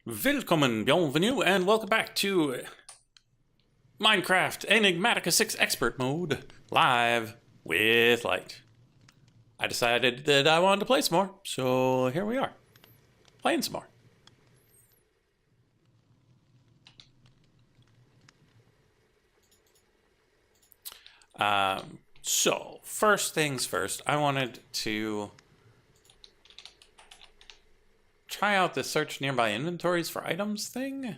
Willkommen, bienvenue, and welcome back to Minecraft Enigmatica 6 Expert Mode, live with Light. I decided that I wanted to play some more, so here we are, playing some more. So, first things first, I wanted to try out the search nearby inventories for items thing.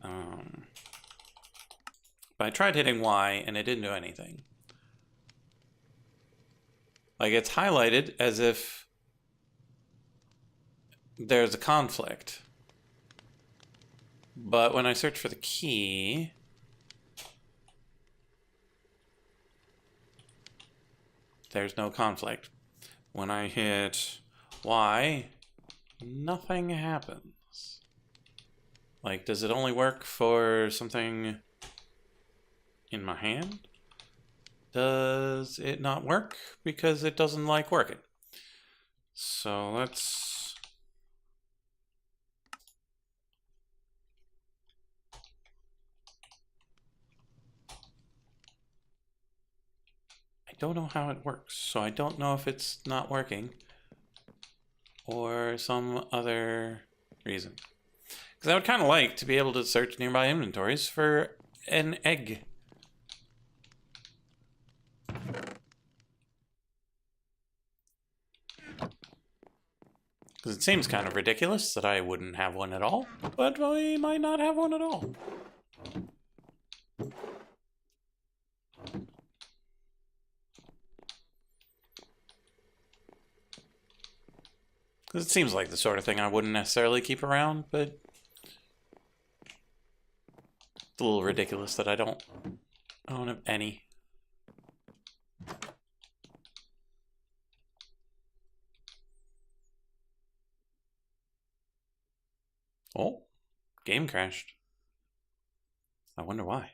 But I tried hitting Y and it didn't do anything. Like, it's highlighted as if there's a conflict. But when I search for the key, there's no conflict. When I hit Y, nothing happens. Like, does it only work for something in my hand? Does it not work because it doesn't like working? So let's... I don't know how it works, so I don't know if it's not working or some other reason. Because I would kind of like to be able to search nearby inventories for an egg. Because it seems kind of ridiculous that I wouldn't have one at all, but we might not have one at all. Because it seems like the sort of thing I wouldn't necessarily keep around, but it's a little ridiculous that I don't own any. Oh, game crashed. I wonder why.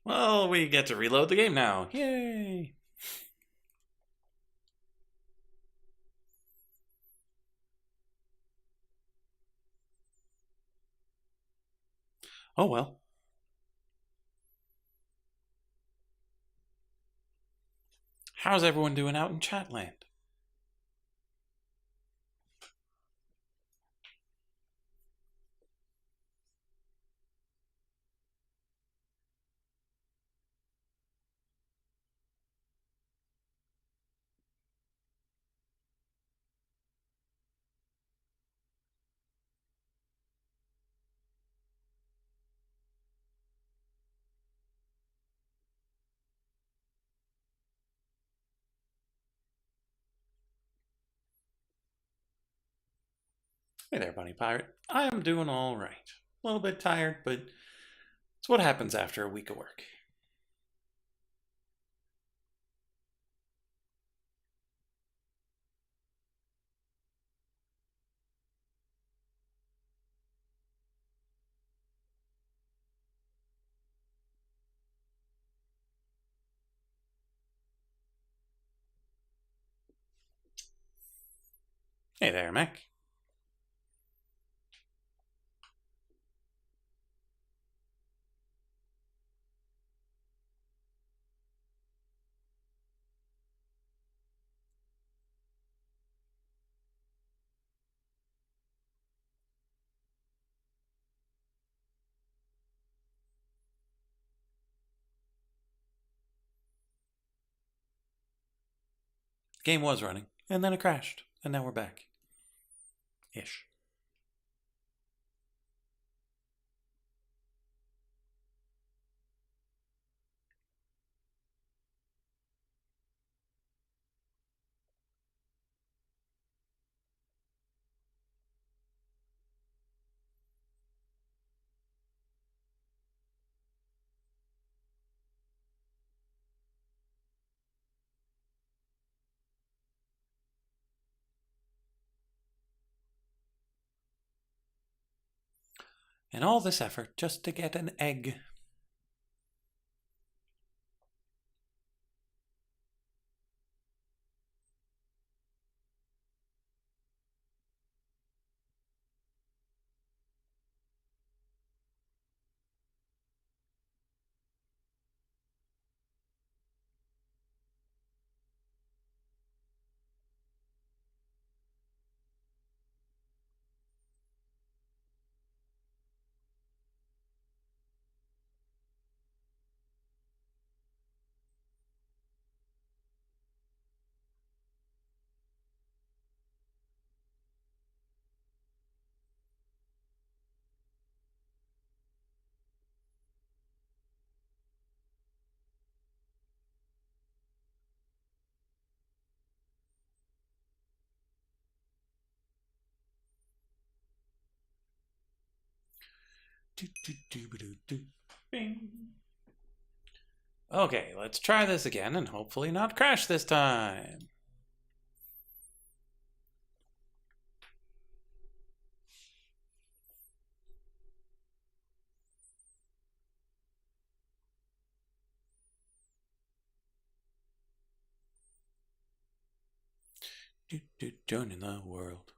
Well, we get to reload the game now. Yay! Oh well. How's everyone doing out in Chatland? Hey there, Bunny Pirate. I am doing all right. A little bit tired, but it's what happens after a week of work. Hey there, Mac. Game was running, and then it crashed, and now we're back. Ish. And all this effort just to get an egg. Bing. Okay, let's try this again and hopefully not crash this time. Joining the world.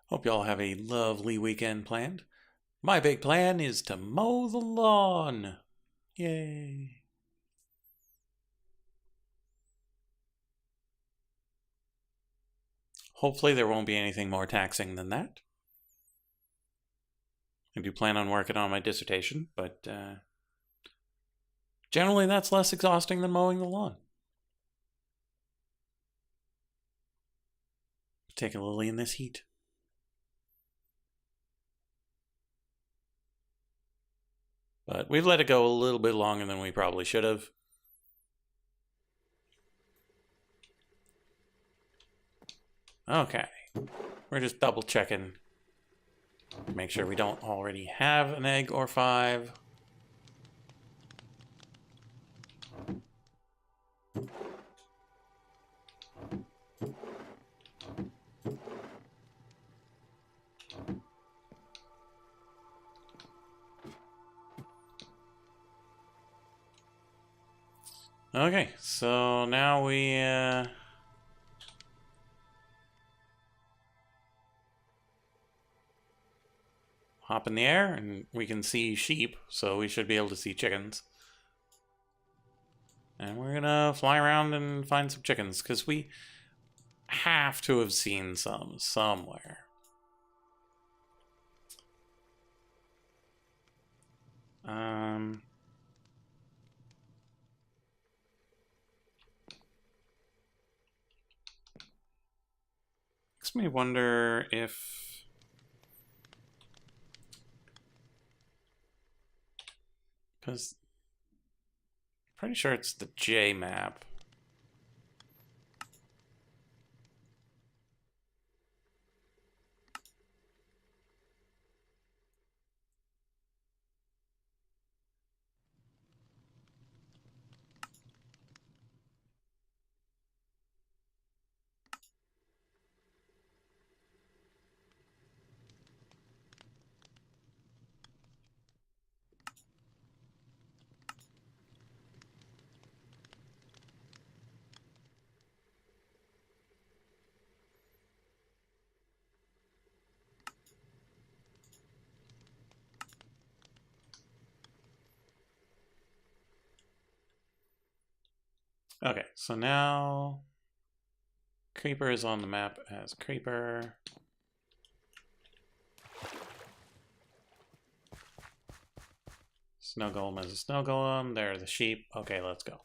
Hope y'all have a lovely weekend planned. My big plan is to mow the lawn. Yay. Hopefully there won't be anything more taxing than that. I do plan on working on my dissertation, but generally that's less exhausting than mowing the lawn. Take a lily in this heat. But we've let it go a little bit longer than we probably should have. Okay. We're just double checking. Make sure we don't already have an egg or 5. Okay, so now we hop in the air and we can see sheep, so we should be able to see chickens. And we're gonna fly around and find some chickens, because we have to have seen some somewhere. Makes me wonder if... Because I'm pretty sure it's the J map. Okay, so now Creeper is on the map as Creeper. Snow Golem is a Snow Golem. There are the sheep. Okay, let's go.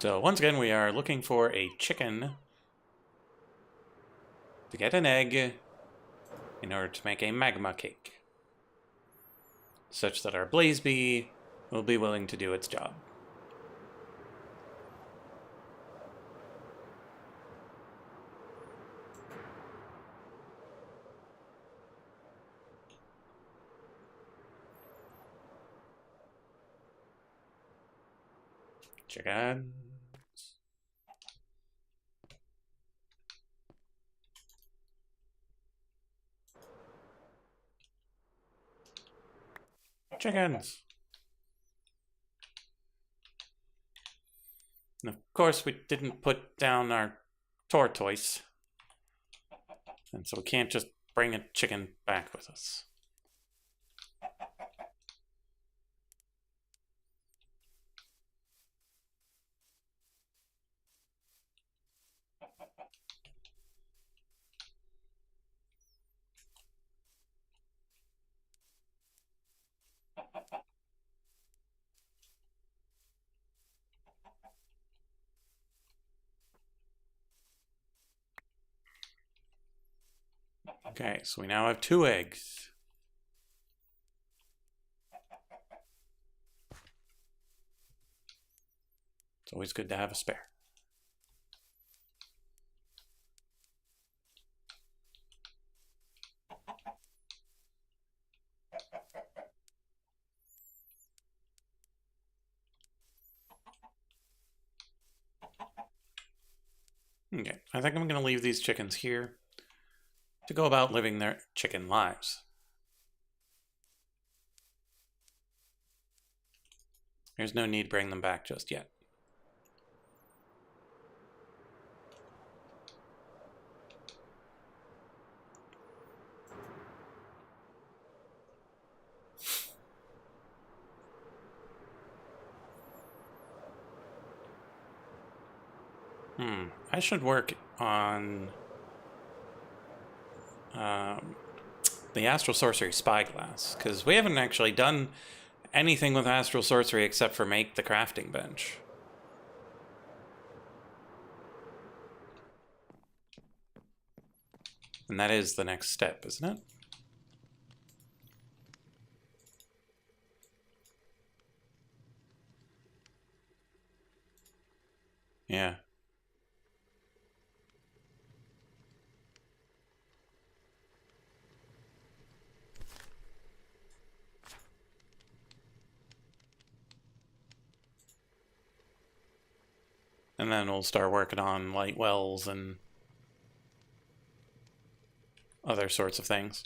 So once again, we are looking for a chicken to get an egg in order to make a magma cake, such that our blaze bee will be willing to do its job. Chicken. Chickens. And of course, we didn't put down our tortoise. And so we can't just bring a chicken back with us. Okay, so we now have 2 eggs. It's always good to have a spare. Okay, I think I'm going to leave these chickens here to go about living their chicken lives. There's no need to bring them back just yet. I should work on the Astral Sorcery Spyglass, because we haven't actually done anything with Astral Sorcery except for make the crafting bench. And that is the next step, isn't it? Yeah. And then we'll start working on light wells and other sorts of things.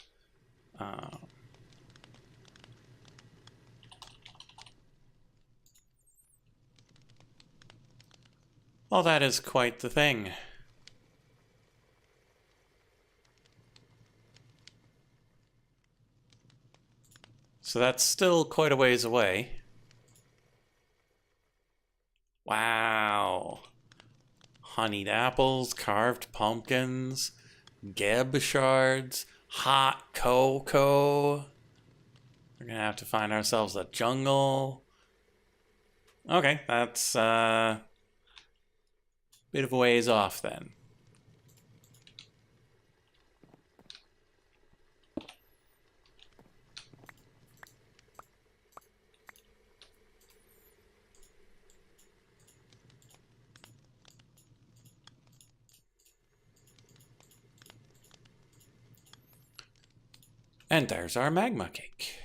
Well, that is quite the thing. So that's still quite a ways away. Wow. Honeyed apples, carved pumpkins, geb shards, hot cocoa. We're gonna have to find ourselves a jungle. Okay, that's bit of a ways off then. And there's our magma cake.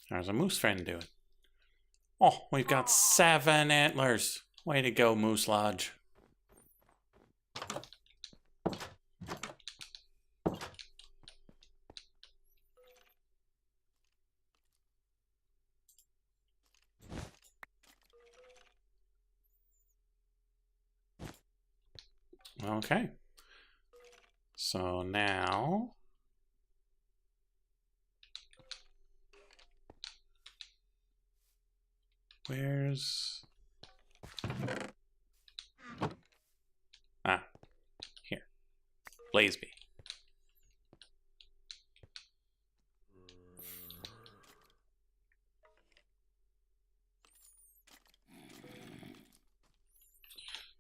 How's a moose friend doing? Oh, we've got 7 antlers. Way to go, Moose Lodge. Okay. So now... Where's... Ah, here. Blazeby.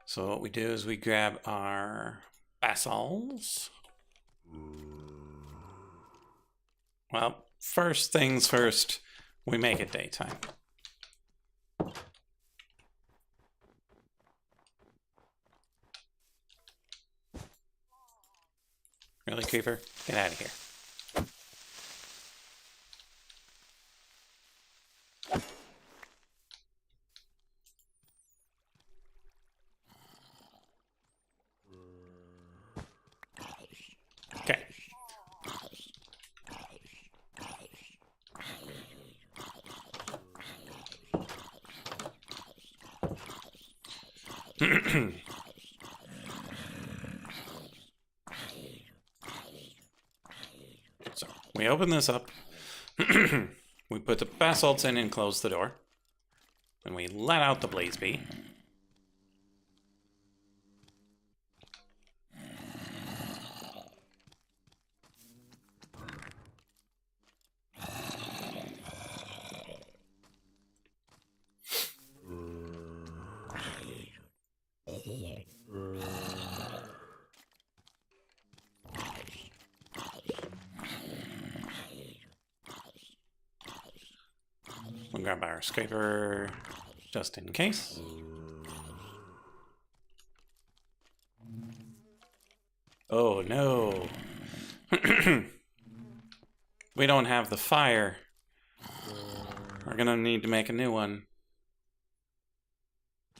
So what we do is we grab our basalts. Well, first things first, we make it daytime. Really, Creeper? Get out of here. Okay. So we open this up. We put the basalts in and close the door. Then we let out the blaze bee. We'll grab our scraper just in case. Oh no. We don't have the fire. We're gonna need to make a new one.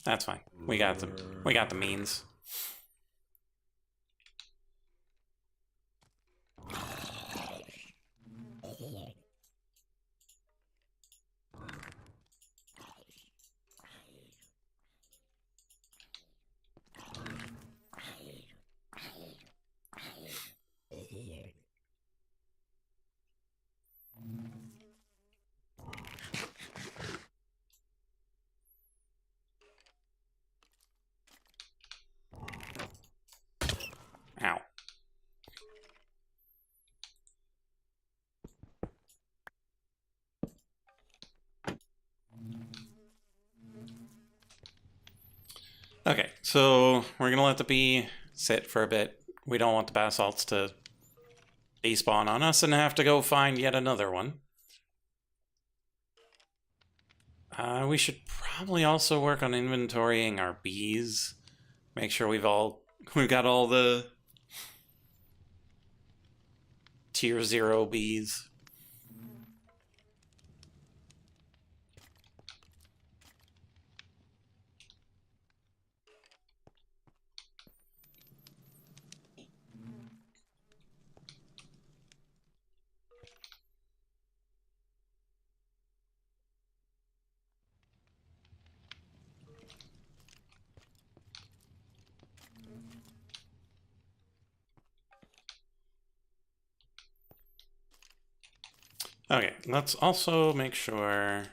That's fine. We got the means. Ow. Okay, so we're gonna let the bee sit for a bit. We don't want the basalts to despawn on us and have to go find yet another one. We should probably also work on inventorying our bees. Make sure we've got all the tier 0 bees. Okay, let's also make sure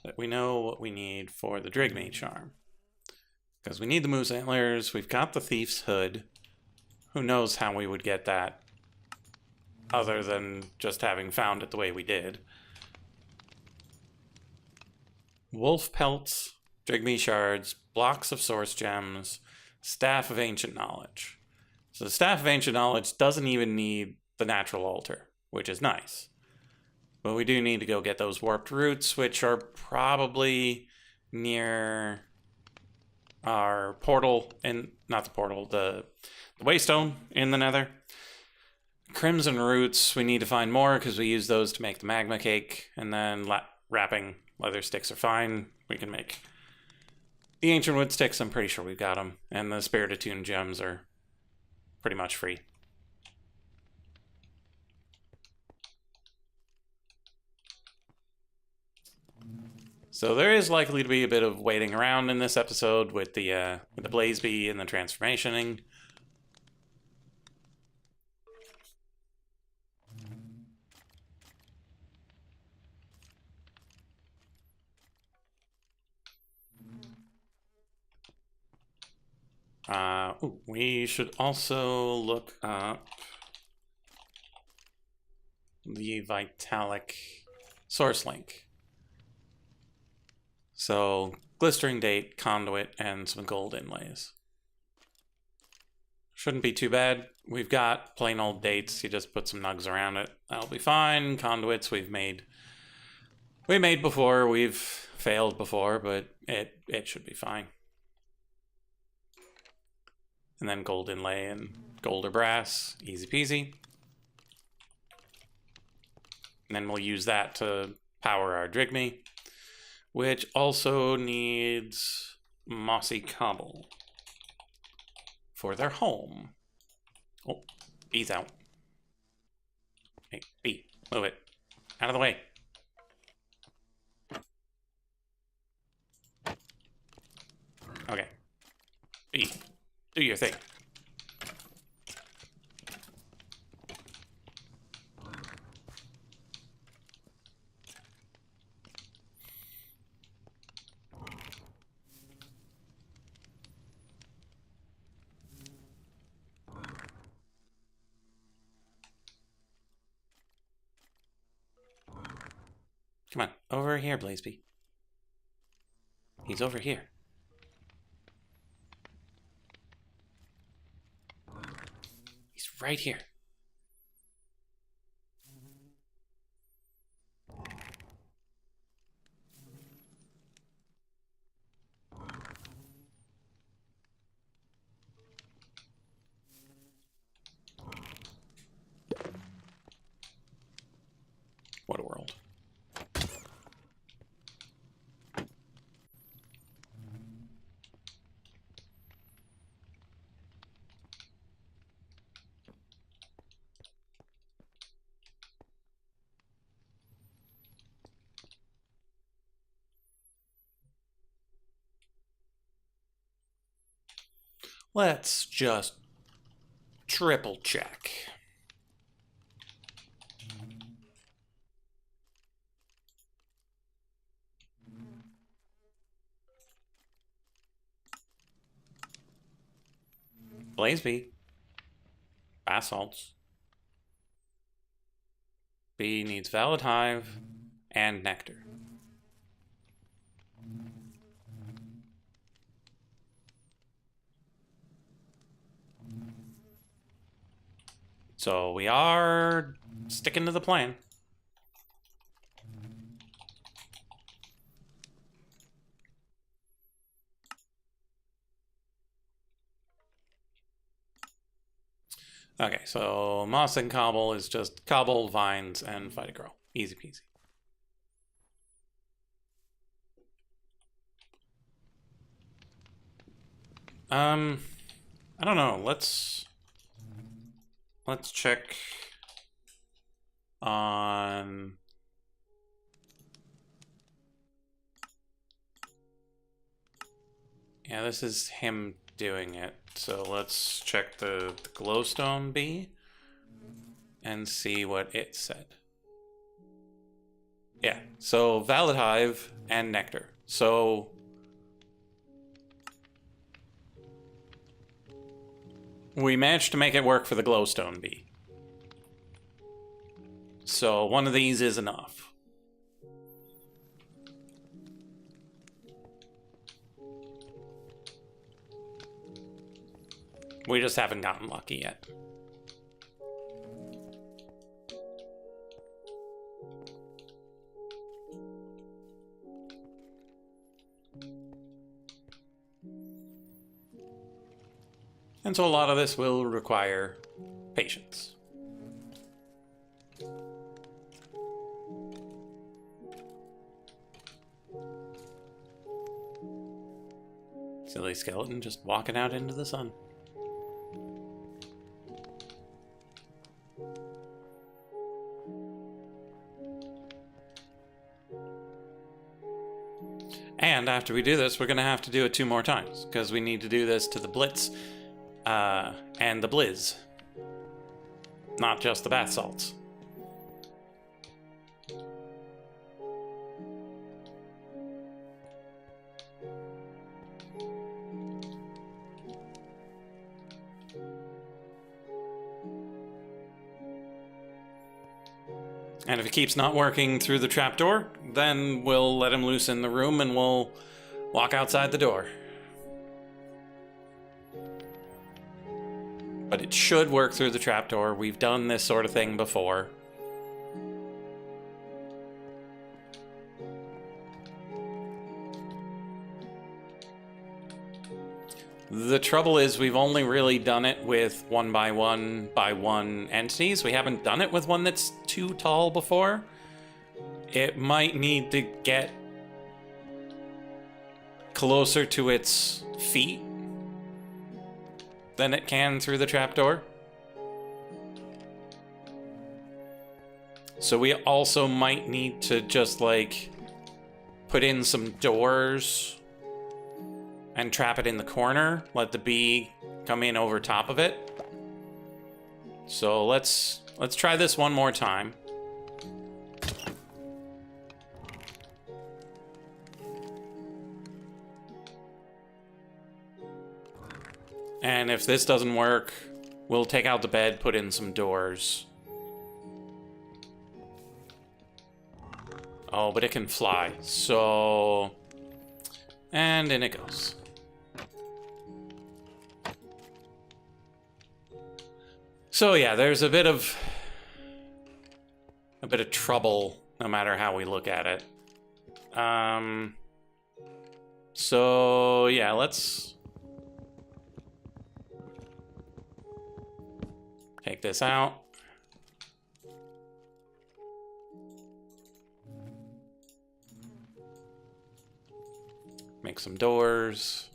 that we know what we need for the Drigme charm. Because we need the moose antlers, we've got the thief's hood. Who knows how we would get that other than just having found it the way we did. Wolf pelts, Drigme shards, blocks of source gems, staff of ancient knowledge. So the staff of ancient knowledge doesn't even need the natural altar, which is nice. But we do need to go get those warped roots, which are probably near our portal, and not the portal, the waystone in the nether. Crimson roots, we need to find more because we use those to make the magma cake, and then wrapping leather sticks are fine. We can make the ancient wood sticks, I'm pretty sure we've got them, and the spirit attuned gems are pretty much free. So there is likely to be a bit of waiting around in this episode with the blaze bee and the transformationing. We should also look up the Vitalic source link. So, glistering date, conduit, and some gold inlays. Shouldn't be too bad. We've got plain old dates. You just put some nugs around it. That'll be fine. Conduits we made before. We've failed before, but it should be fine. And then gold inlay and gold or brass. Easy peasy. And then we'll use that to power our Drigme, which also needs mossy cobble for their home. Oh, bee's out. Hey, bee, move it. Out of the way. E, do your thing. Come on, over here, Blazeby. He's over here. He's right here. What a world. Let's just triple check. Blazeby. Basalts. B needs Valid Hive and Nectar. So we are sticking to the plan. Okay, so moss and cobble is just cobble, vines, and fight a girl. Easy peasy. I don't know. Let's check on yeah, this is him doing it. So let's check the glowstone bee and see what it said. Yeah, so Valid Hive and Nectar. So we managed to make it work for the glowstone bee. So one of these is enough. We just haven't gotten lucky yet. And so a lot of this will require patience. Silly skeleton just walking out into the sun. And after we do this, we're going to have to do it 2 more times, because we need to do this to the Blitz and the Blizz. Not just the bath salts. And if it keeps not working through the trapdoor, then we'll let him loose in the room and we'll walk outside the door. But it should work through the trapdoor. We've done this sort of thing before. The trouble is we've only really done it with 1 by 1 entities. We haven't done it with one that's too tall before. It might need to get closer to its feet than it can through the trapdoor. So we also might need to just like put in some doors and trap it in the corner. Let the bee come in over top of it. So let's try this one more time. And if this doesn't work, we'll take out the bed, put in some doors. Oh, but it can fly, so... And in it goes. So yeah, there's a bit of trouble, no matter how we look at it. So yeah, let's take this out. Make some doors.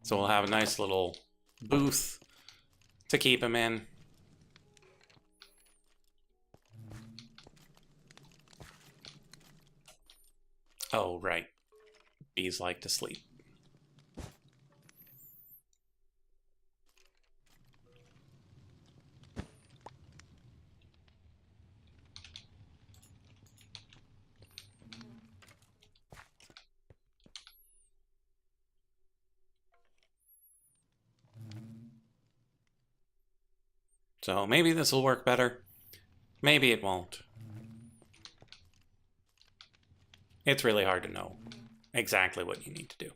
So we'll have a nice little booth to keep him in. Oh, right. Bees like to sleep. So maybe this will work better. Maybe it won't. It's really hard to know exactly what you need to do.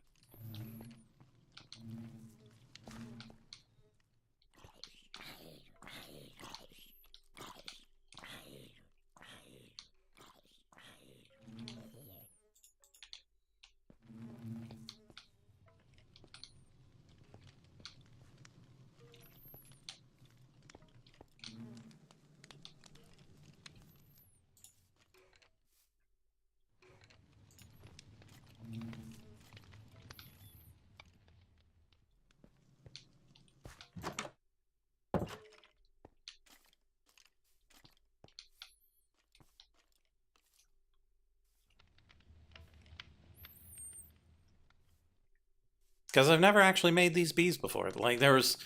Because I've never actually made these bees before. Like, there's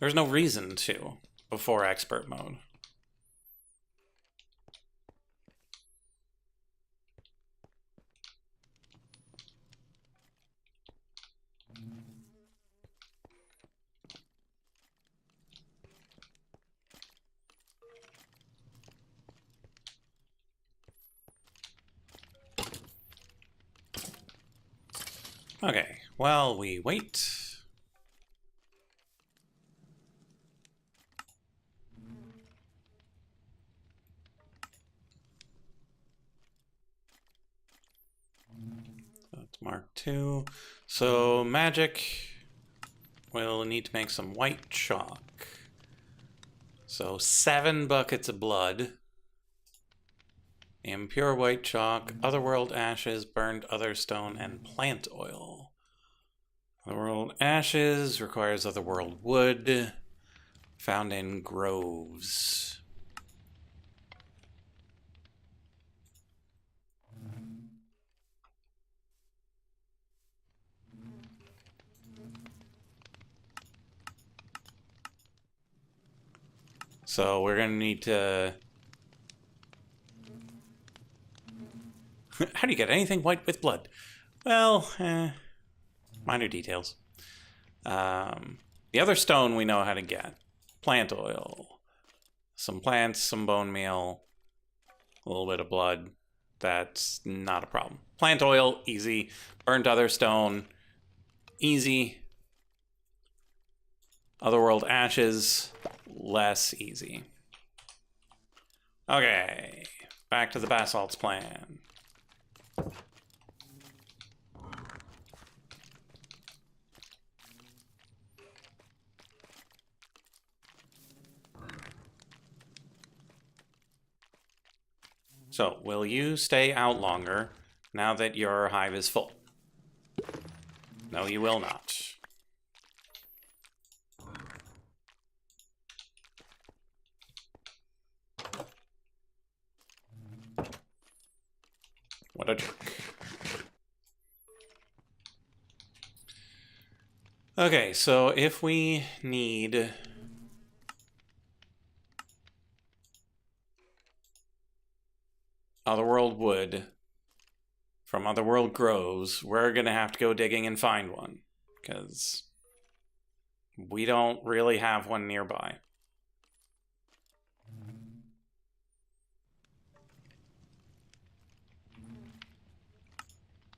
no reason to before expert mode. Okay, while we wait. That's Mark II. So magic, we'll need to make some white chalk. So 7 buckets of blood. Impure white chalk, otherworld ashes, burned other stone, and plant oil. Otherworld ashes requires otherworld wood, found in groves. So we're gonna need to... How do you get anything white with blood? Well, minor details. The other stone we know how to get. Plant oil. Some plants, some bone meal, a little bit of blood. That's not a problem. Plant oil, easy. Burnt other stone, easy. Otherworld ashes, less easy. Okay, back to the basalt's plan. So, will you stay out longer now that your hive is full? No, you will not. What a jerk. Okay, so if we need Otherworld wood from Otherworld grows, we're gonna have to go digging and find one, because we don't really have one nearby.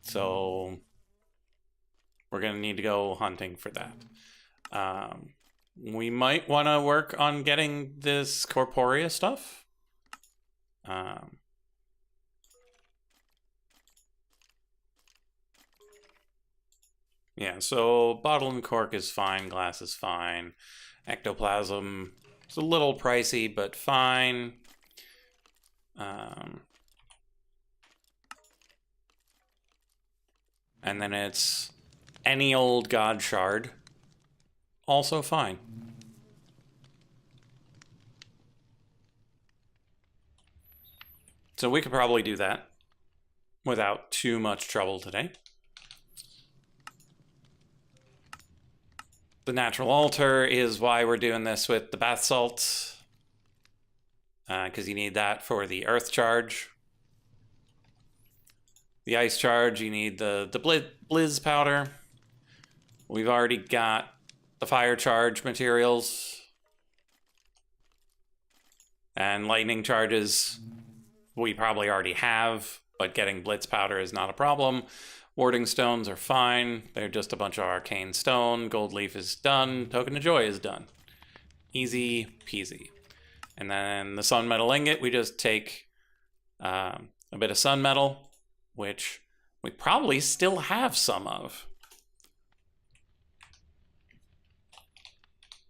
So we're gonna need to go hunting for that. We might want to work on getting this corporea stuff. Yeah, so bottle and cork is fine, glass is fine. Ectoplasm is a little pricey, but fine. And then it's any old god shard. Also fine. So we could probably do that without too much trouble today. The natural altar is why we're doing this with the bath salts, because you need that for the earth charge. The ice charge, you need the blizz powder. We've already got the fire charge materials. And lightning charges we probably already have, but getting blitz powder is not a problem. Warding stones are fine. They're just a bunch of arcane stone. Gold leaf is done. Token of joy is done. Easy peasy. And then the sun metal ingot, we just take a bit of sun metal, which we probably still have some of.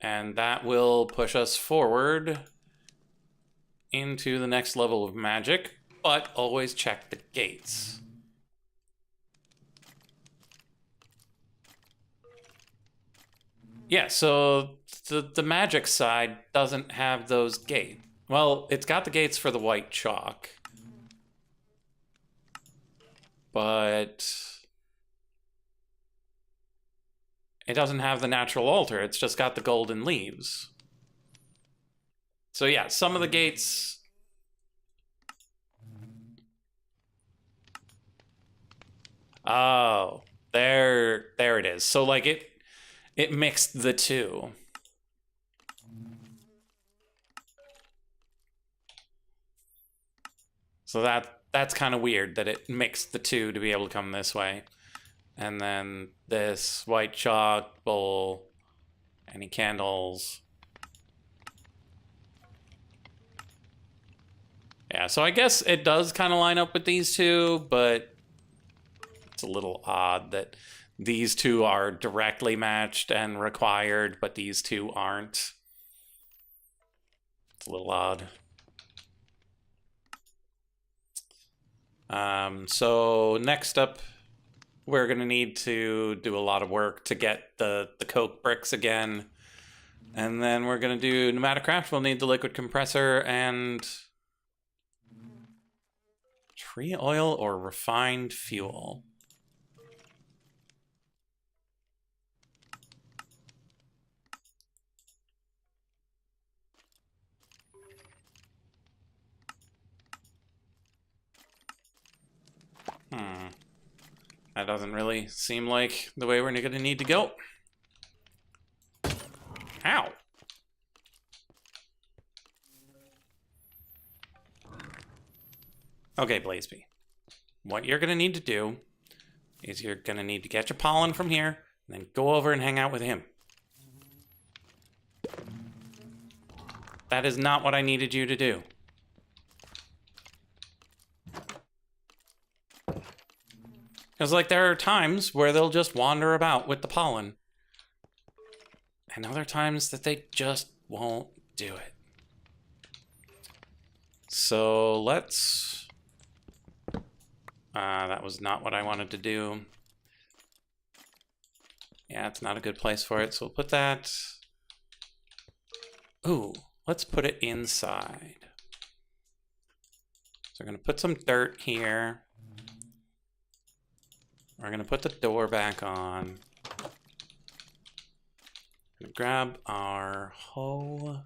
And that will push us forward into the next level of magic, but always check the gates. Yeah, so the magic side doesn't have those gates. Well, it's got the gates for the white chalk, but it doesn't have the natural altar. It's just got the golden leaves. So yeah, some of the gates... Oh, there it is. So like it mixed the two. So that's kind of weird that it mixed the two to be able to come this way. And then this white chalk bowl, any candles. Yeah, so I guess it does kind of line up with these two, but it's a little odd that these two are directly matched and required, but these two aren't. It's a little odd. So next up, we're going to need to do a lot of work to get the coke bricks again. And then we're going to do pneumatic craft. We'll need the liquid compressor and tree oil or refined fuel. That doesn't really seem like the way we're going to need to go. Ow. Okay, Blazeby. What you're going to need to do is you're going to need to get your pollen from here and then go over and hang out with him. That is not what I needed you to do. Because, like, there are times where they'll just wander about with the pollen. And other times that they just won't do it. So let's That was not what I wanted to do. Yeah, it's not a good place for it, so we'll put that... Ooh, let's put it inside. So we're going to put some dirt here. We're going to put the door back on. Grab our hoe.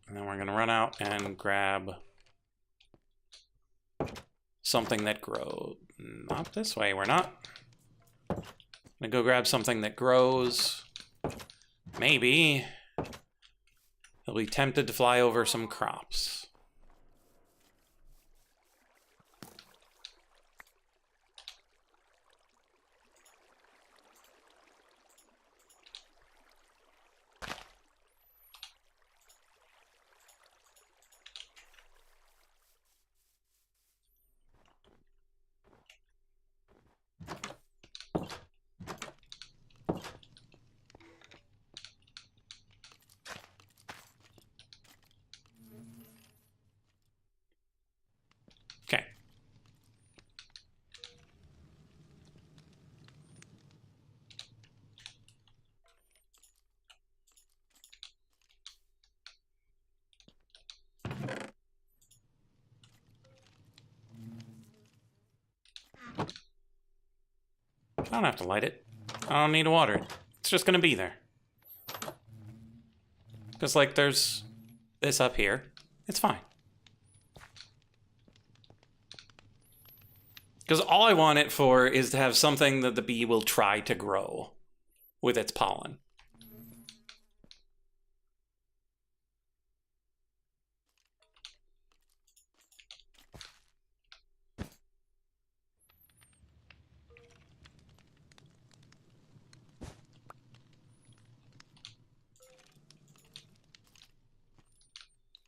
And then we're going to run out and grab something that grows. Not this way, we're not. I'm going to go grab something that grows. Maybe he'll be tempted to fly over some crops. Okay. I don't have to light it. I don't need to water it. It's just gonna be there. Because, like, there's this up here. It's fine. Because all I want it for is to have something that the bee will try to grow with its pollen.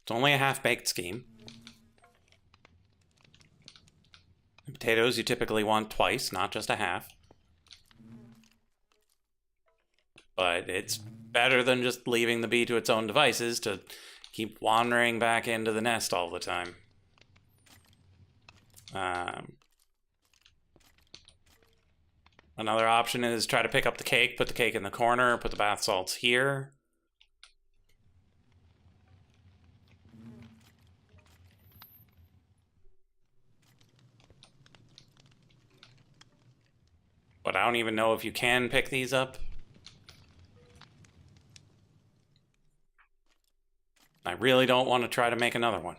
It's only a half-baked scheme. Potatoes you typically want twice, not just a half. But it's better than just leaving the bee to its own devices to keep wandering back into the nest all the time. Another option is try to pick up the cake, put the cake in the corner, put the bath salts here. But I don't even know if you can pick these up. I really don't want to try to make another one.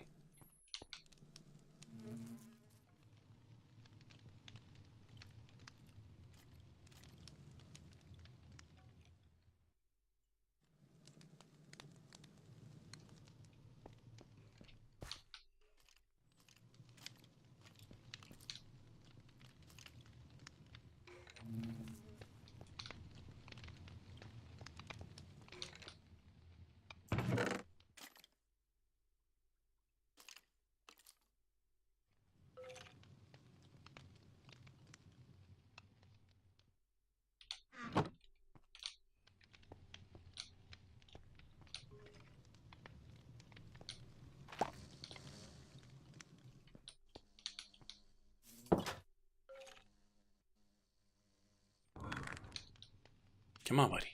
Come on, buddy.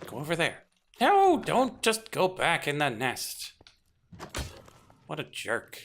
Go over there. No, don't just go back in the nest. What a jerk.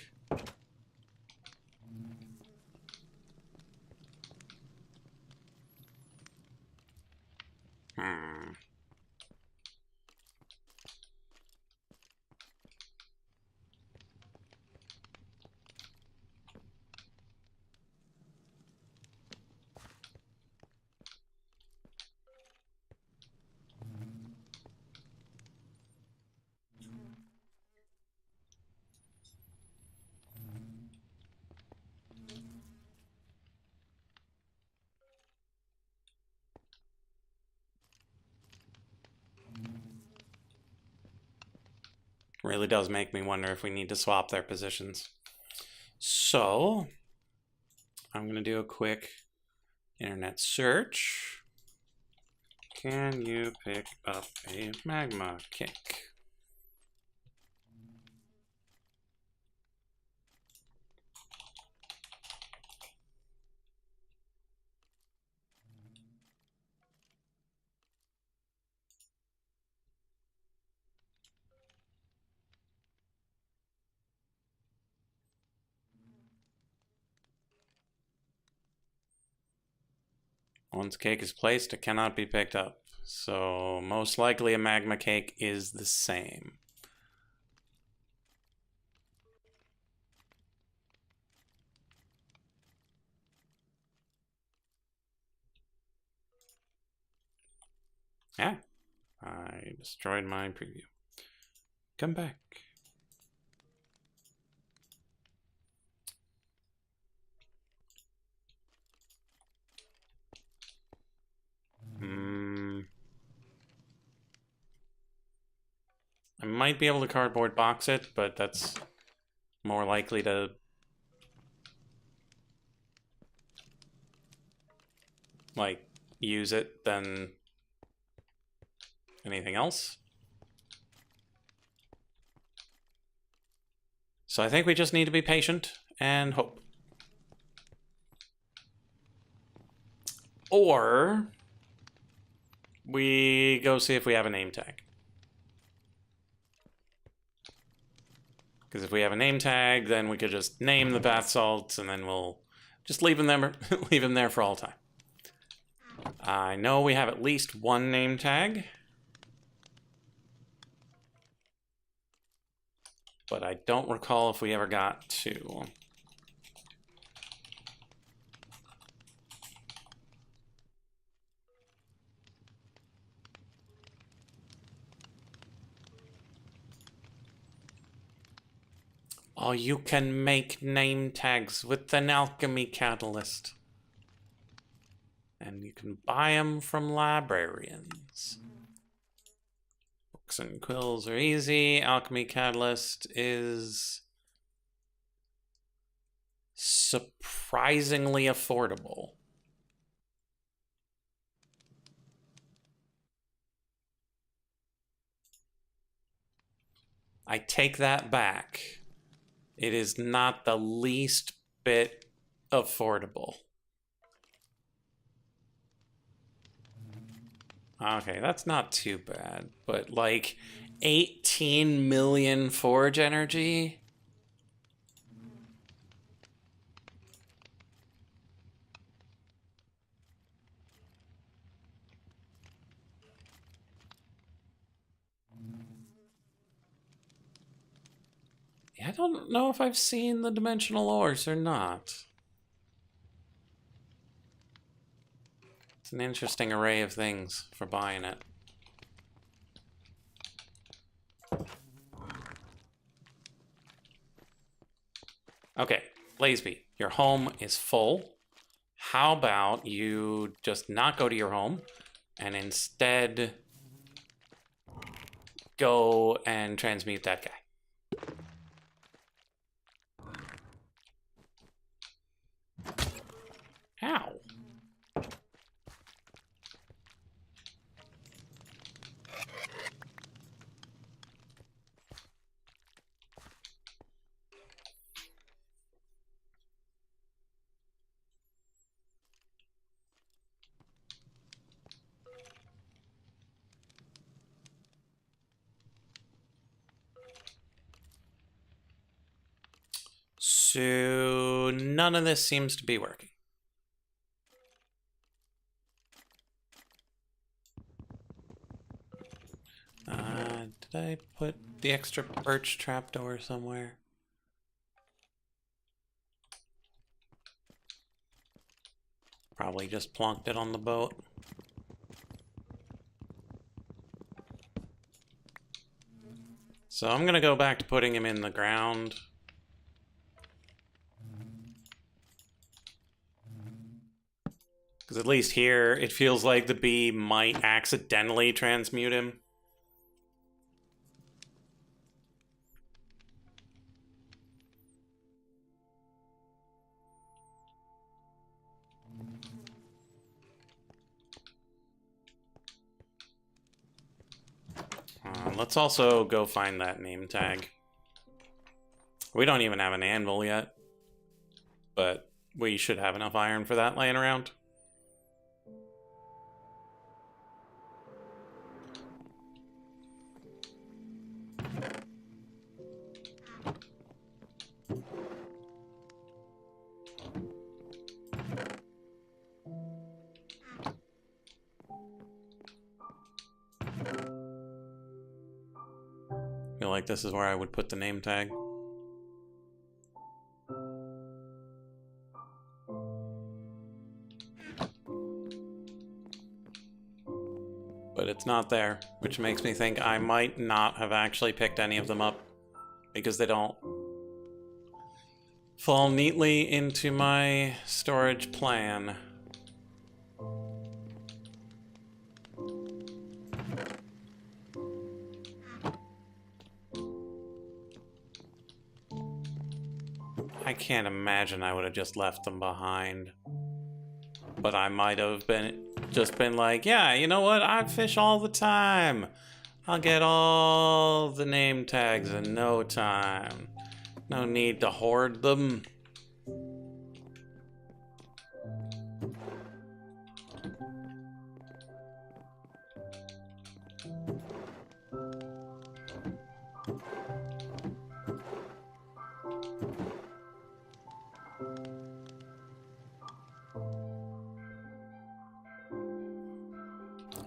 Really does make me wonder if we need to swap their positions. So, I'm going to do a quick internet search. Can you pick up a magma cake? Once cake is placed, it cannot be picked up. So most likely a magma cake is the same. Yeah, I destroyed my preview. Come back. I might be able to cardboard box it, but that's more likely to like use it than anything else. So I think we just need to be patient and hope. Or we go see if we have a name tag. Because if we have a name tag, then we could just name the bath salts and then we'll just leave them there, leave them there for all time. I know we have at least one name tag. But I don't recall if we ever got two. Oh, you can make name tags with an alchemy catalyst. And you can buy them from librarians. Books and quills are easy. Alchemy catalyst is surprisingly affordable. I take that back. It is not the least bit affordable. Okay, that's not too bad, but like 18 million forge energy? Yeah, I don't know if I've seen the dimensional ores or not. It's an interesting array of things for buying it. Okay, Lazy, your home is full. How about you just not go to your home and instead go and transmute that guy? How? So none of this seems to be working. Did I put the extra birch trapdoor somewhere? Probably just plonked it on the boat. So I'm gonna go back to putting him in the ground. Because at least here, it feels like the bee might accidentally transmute him. Let's also go find that name tag. We don't even have an anvil yet, but we should have enough iron for that laying around. I feel like this is where I would put the name tag. But it's not there, which makes me think I might not have actually picked any of them up because they don't fall neatly into my storage plan. I can't imagine I would have just left them behind. But I might have just been like, yeah, you know what? I fish all the time. I'll get all the name tags in no time. No need to hoard them.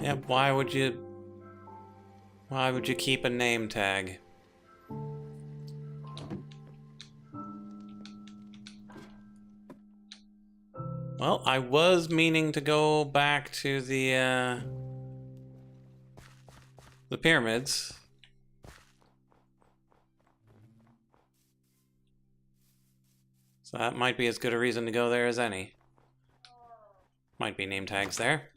Yeah, why would you keep a name tag? Well, I was meaning to go back to the pyramids. So that might be as good a reason to go there as any. Might be name tags there.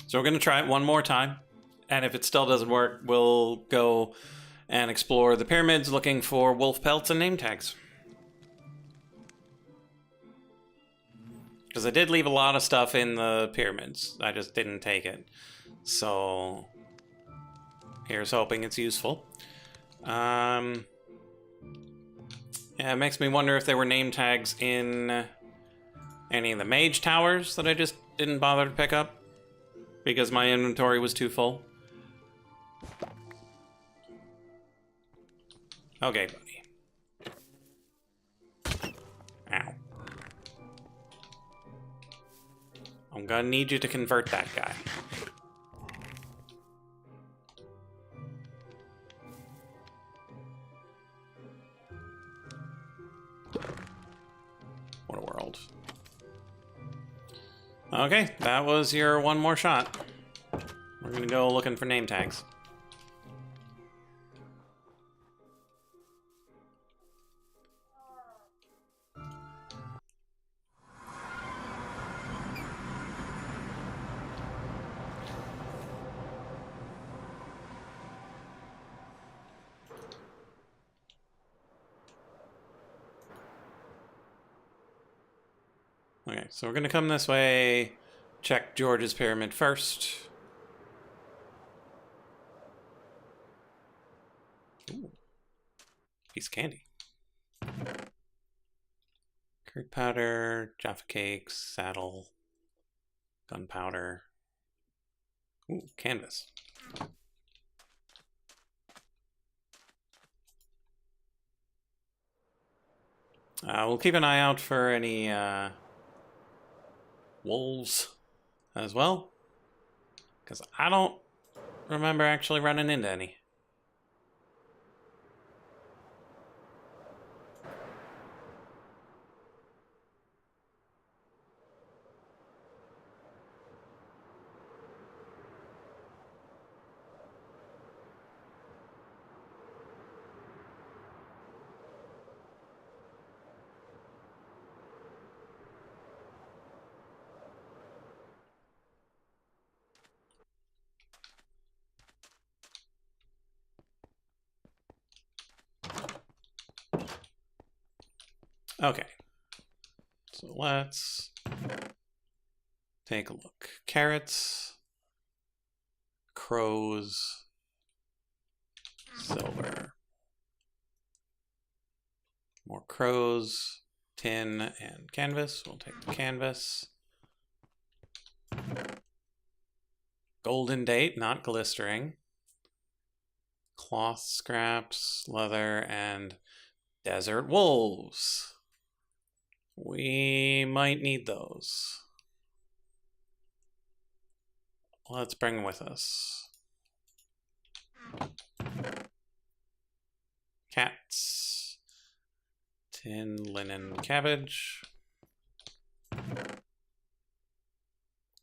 So we're going to try it one more time. And if it still doesn't work, we'll go and explore the pyramids looking for wolf pelts and name tags. Because I did leave a lot of stuff in the pyramids. I just didn't take it. So here's hoping it's useful. Yeah, it makes me wonder if there were name tags in any of the mage towers that I just didn't bother to pick up because my inventory was too full. Okay, buddy. Ow. I'm gonna need you to convert that guy. What a world. Okay, that was your one more shot. We're gonna go looking for name tags. Okay, so we're gonna come this way, check George's pyramid first. Ooh. Piece of candy. Curd powder, Jaffa cakes, saddle, gunpowder. Ooh, canvas. We'll keep an eye out for any wolves as well, because I don't remember actually running into any. Okay. So let's take a look. Carrots, crows, silver. More crows, tin, and canvas. We'll take the canvas. Golden date, not glistering. Cloth scraps, leather, and desert wolves. We might need those. Let's bring them with us. Cats. Tin, linen, cabbage.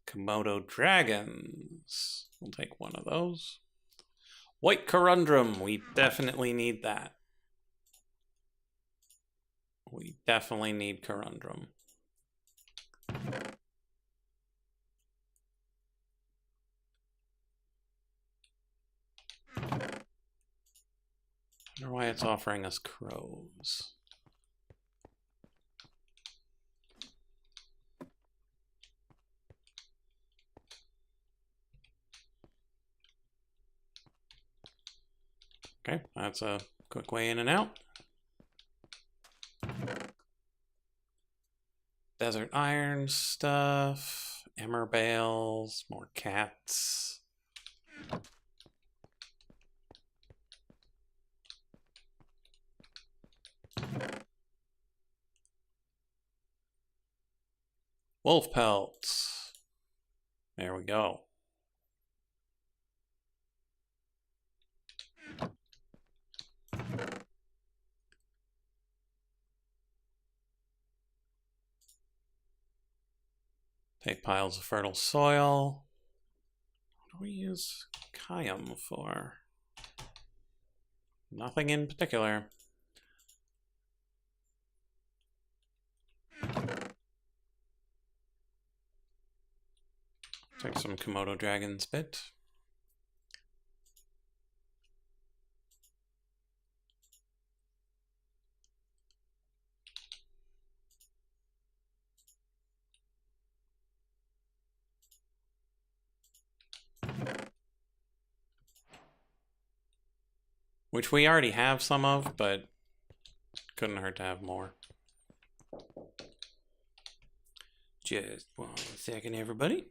Komodo dragons. We'll take one of those. White corundum. We definitely need that. We definitely need corundum. I wonder why it's offering us crows. Okay, that's a quick way in and out. Desert iron stuff, emmer bales, more cats. Wolf pelts. There we go. Take piles of fertile soil. What do we use Kayam for? Nothing in particular. Take some Komodo dragon spit. Which we already have some of, but couldn't hurt to have more. Just 1 second, everybody.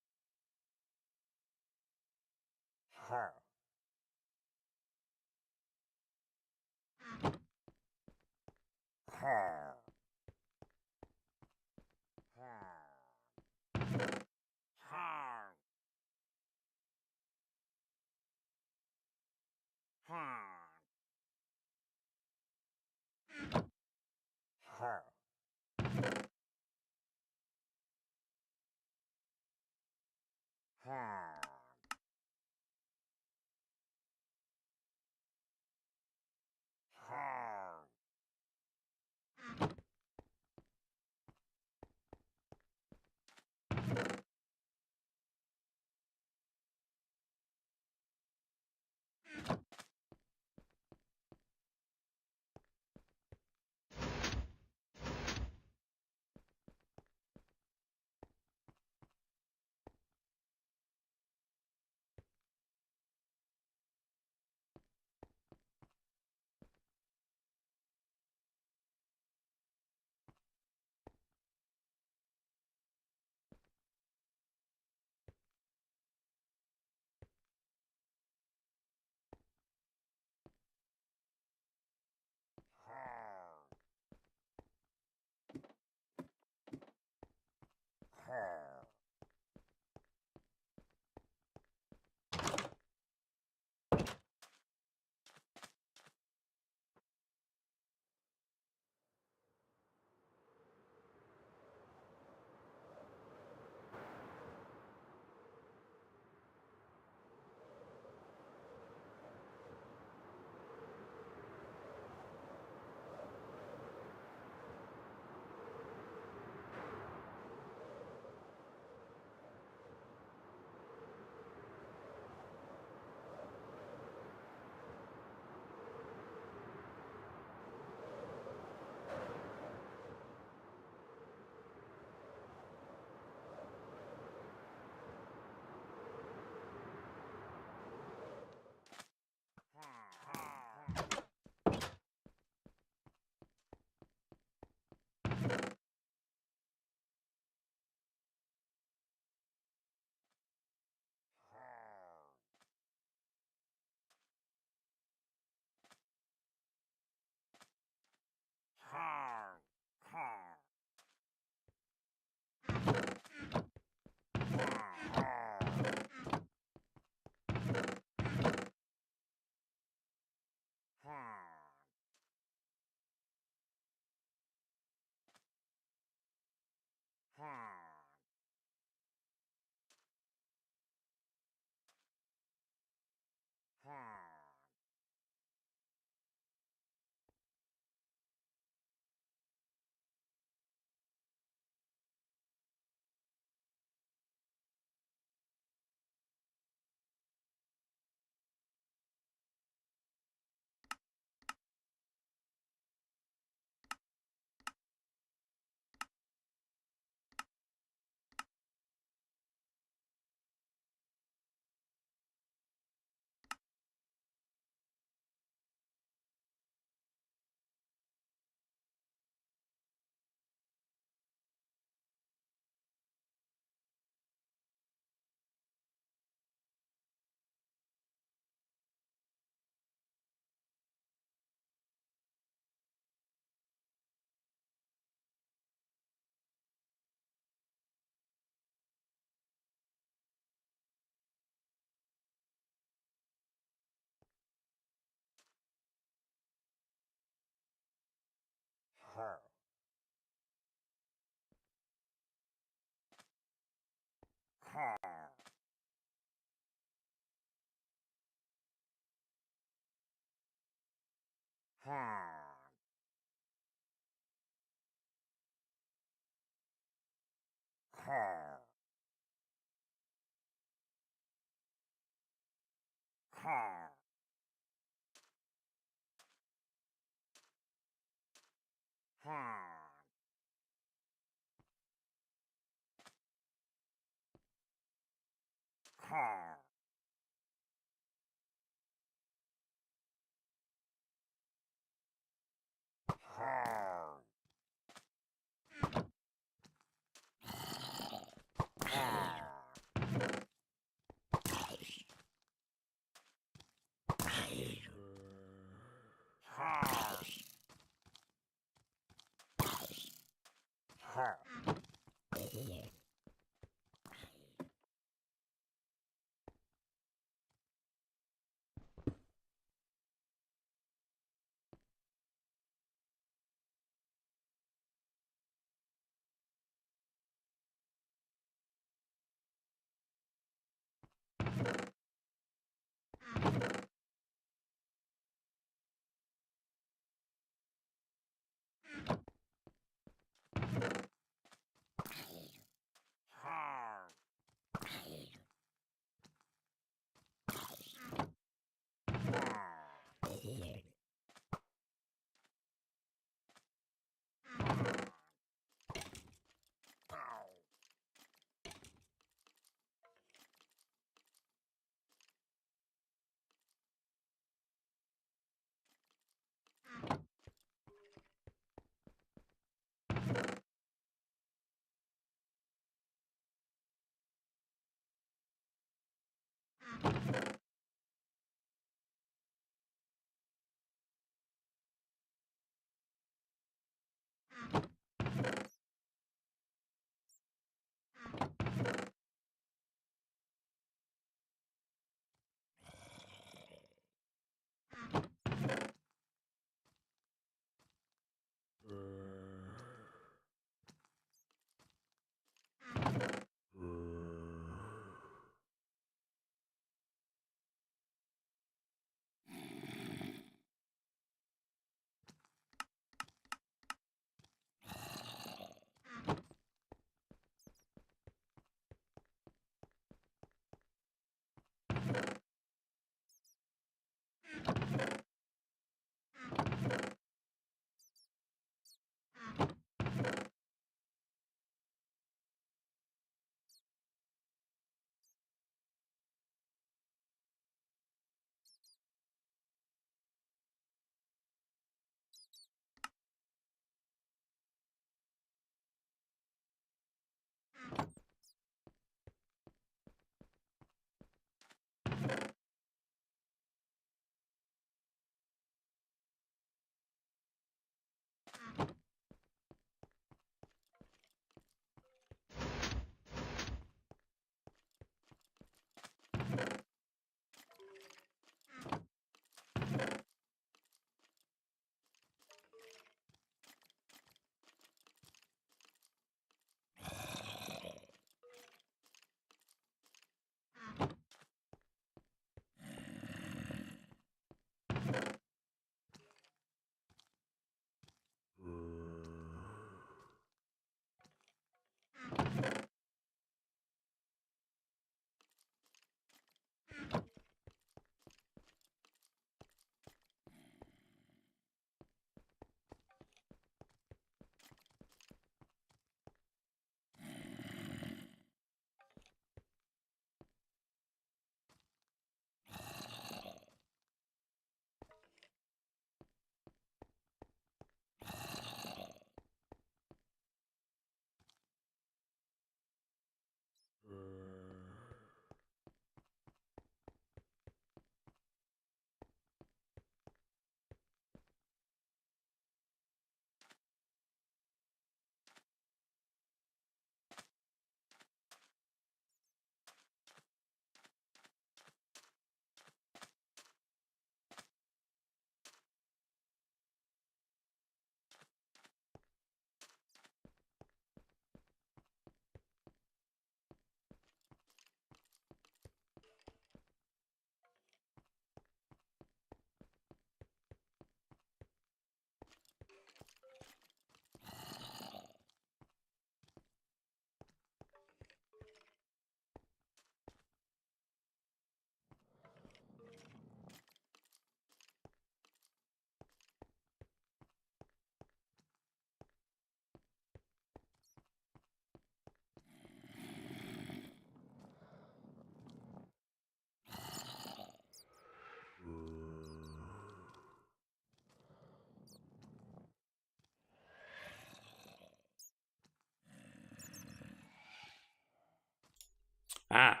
Ah.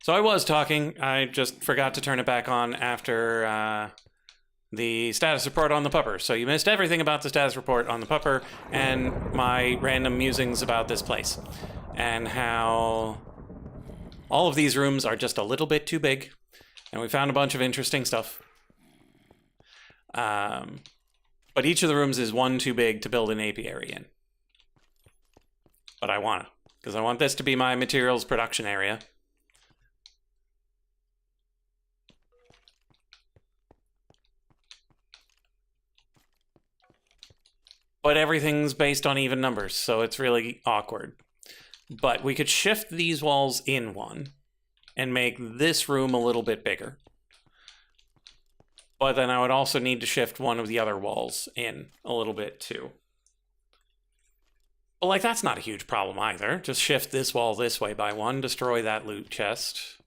So I was talking. I just forgot to turn it back on after the status report on the pupper. So you missed everything about the status report on the pupper and my random musings about this place. And how all of these rooms are just a little bit too big. And we found a bunch of interesting stuff. But each of the rooms is one too big to build an apiary in. But I want to, because I want this to be my materials production area. But everything's based on even numbers, so it's really awkward. But we could shift these walls in one and make this room a little bit bigger. But then I would also need to shift one of the other walls in a little bit too. But like, that's not a huge problem either. Just shift this wall this way by one, destroy that loot chest.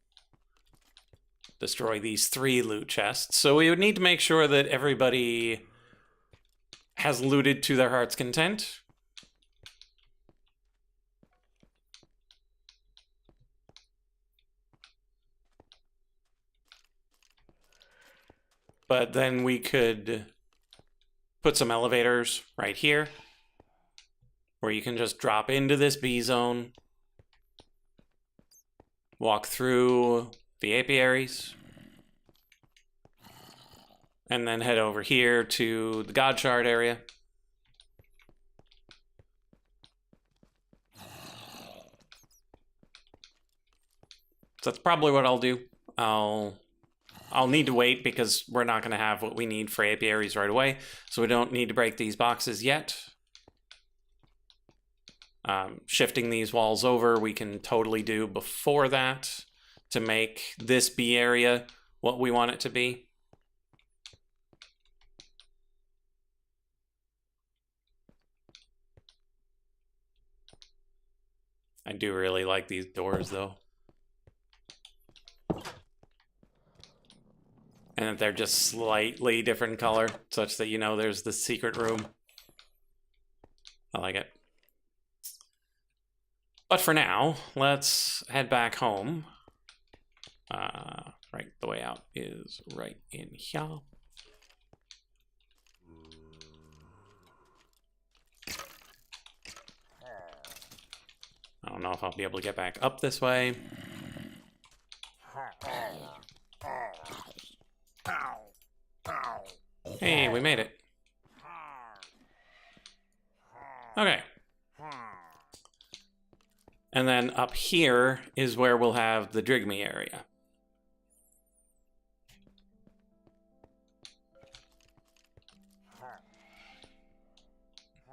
Destroy these 3 loot chests. So we would need to make sure that everybody has looted to their heart's content. But then we could put some elevators right here, where you can just drop into this B zone, walk through the apiaries, and then head over here to the God Shard area. So that's probably what I'll do. I'll need to wait because we're not going to have what we need for apiaries right away, so we don't need to break these boxes yet. Shifting these walls over, we can totally do before that to make this B area what we want it to be. I do really like these doors, though. And that they're just slightly different color, such that you know there's the secret room. I like it. But for now, let's head back home. Right, the way out is right in here. I don't know if I'll be able to get back up this way. Hey, we made it. Okay. And then up here is where we'll have the Drigme area.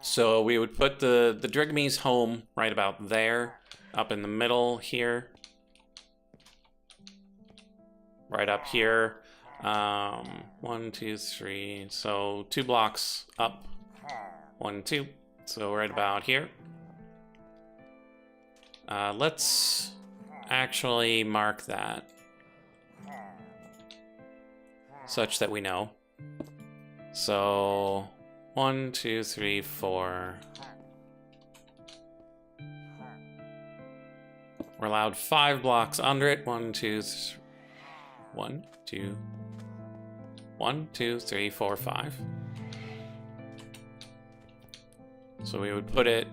So we would put the Drigme's home right about there, up in the middle here. Right up here. 1, 2, 3. So 2 blocks up. 1, 2. So right about here. Let's actually mark that such that we know. So 1, 2, 3, 4. We're allowed 5 blocks under it. 1, 2, 3. 1, 2. 1, 2, 3, 4, 5. So we would put it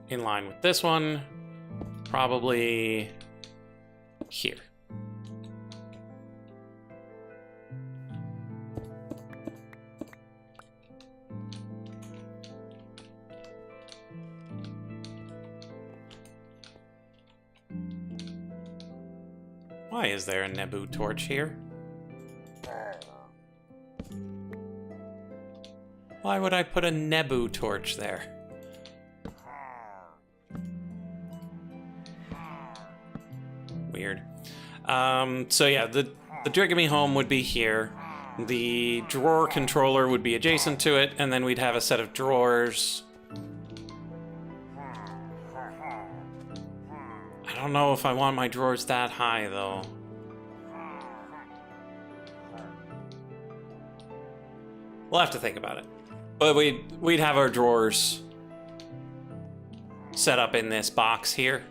in line with this one, probably here. Why is there a Nebu torch here? Why would I put a Nebu torch there? Weird. So yeah, the Drigame home would be here. The drawer controller would be adjacent to it, and then we'd have a set of drawers. I don't know if I want my drawers that high, though. We'll have to think about it. But we'd have our drawers set up in this box here,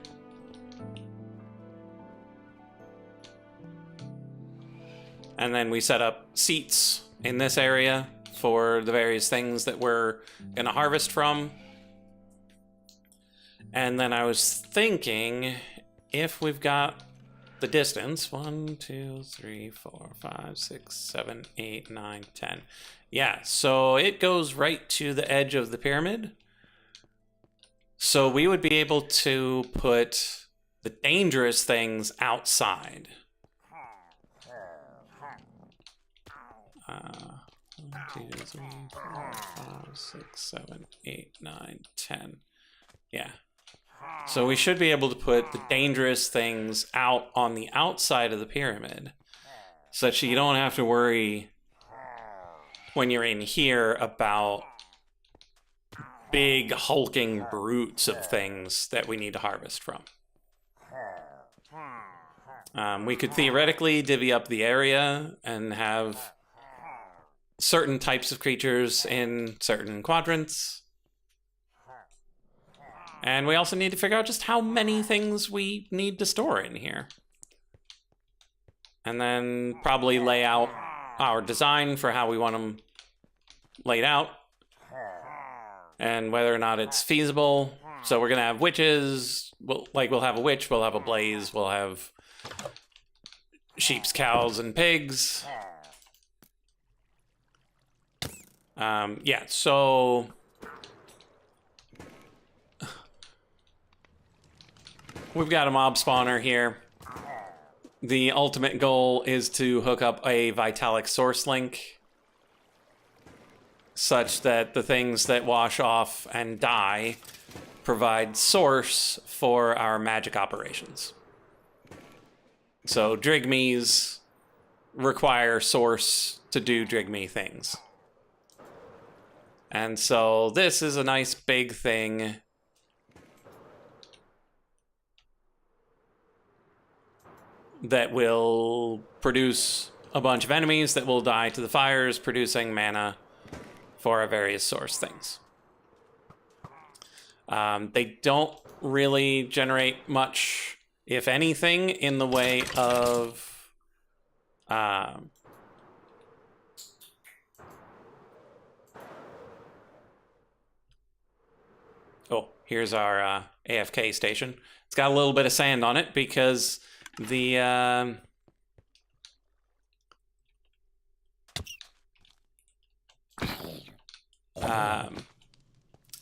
And then we set up seats in this area for the various things that we're going to harvest from. And then I was thinking, if we've got the distance, 1, 2, 3, 4, 5, 6, 7, 8, 9, 10. Yeah, so it goes right to the edge of the pyramid. So we would be able to put the dangerous things outside. 1, 2, 3, 4, 5, 6, 7, 8, 9, 10. Yeah. So we should be able to put the dangerous things out on the outside of the pyramid, such that you don't have to worry when you're in here about big hulking brutes of things that we need to harvest from. We could theoretically divvy up the area and have certain types of creatures in certain quadrants. And we also need to figure out just how many things we need to store in here. And then probably lay out our design for how we want them laid out. And whether or not it's feasible. So we're going to have witches. We'll have a witch, we'll have a blaze, we'll have sheeps, cows, and pigs. Yeah, so... we've got a mob spawner here. The ultimate goal is to hook up a Vitalic source link such that the things that wash off and die provide source for our magic operations. So Drigmees require source to do Drigme things. And so this is a nice big thing that will produce a bunch of enemies that will die to the fires, producing mana for our various source things. They don't really generate much, if anything, in the way of... oh, here's our AFK station. It's got a little bit of sand on it because the...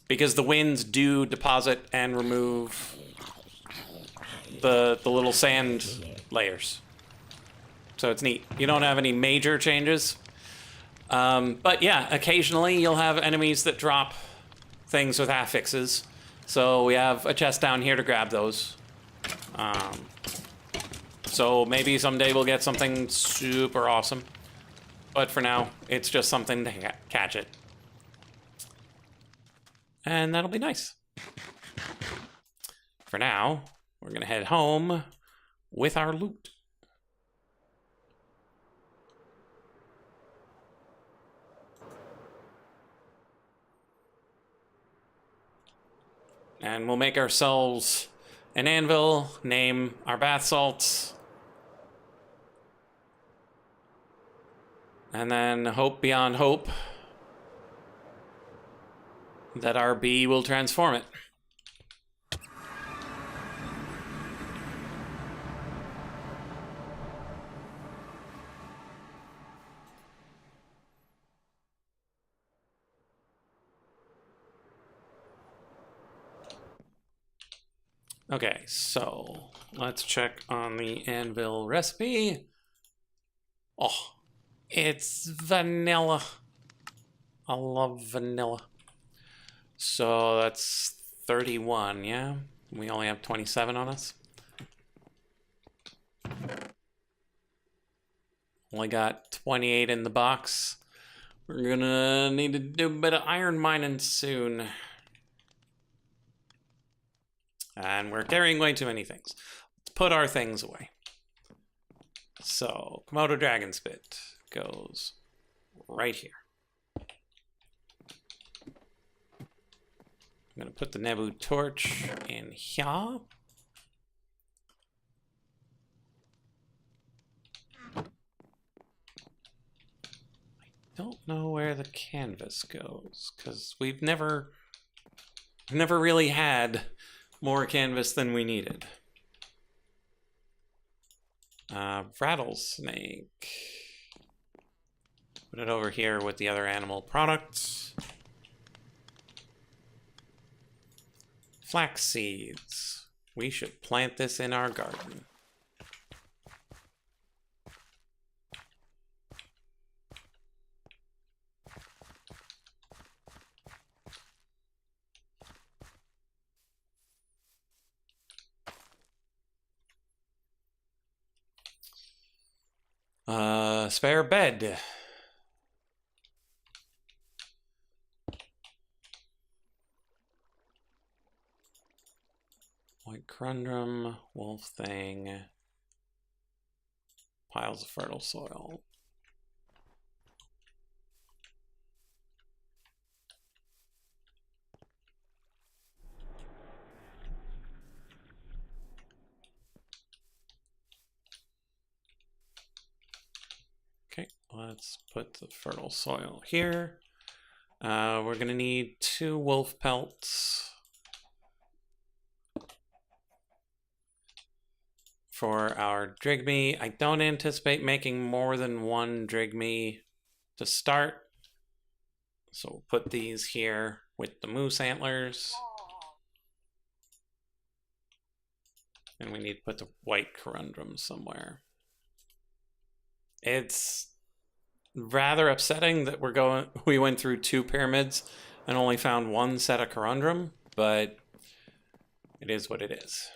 because the winds do deposit and remove the little sand layers. So it's neat. You don't have any major changes. But yeah, occasionally you'll have enemies that drop things with affixes. So we have a chest down here to grab those. So maybe someday we'll get something super awesome. But for now, it's just something to catch it. And that'll be nice. For now, we're gonna head home with our loot. And we'll make ourselves an anvil, name our bath salts, and then hope beyond hope that our bee will transform it. Okay, so let's check on the anvil recipe. Oh, it's vanilla. I love vanilla. So that's 31, yeah? We only have 27 on us. Only got 28 in the box. We're gonna need to do a bit of iron mining soon. And we're carrying way too many things. Let's put our things away. So, Komodo Dragon Spit goes right here. I'm gonna put the Nebu torch in here. don't know where the canvas goes, because we've never really had more canvas than we needed. Rattlesnake. Put it over here with the other animal products. Flax seeds. We should plant this in our garden. Spare bed. White corundum, wolf thing, piles of fertile soil. Okay, let's put the fertile soil here. We're gonna need 2 wolf pelts for our drigme. I don't anticipate making more than 1 drigme to start. So we'll put these here with the moose antlers. And we need to put the white corundum somewhere. It's rather upsetting that we went through 2 pyramids and only found 1 set of corundum, but it is what it is.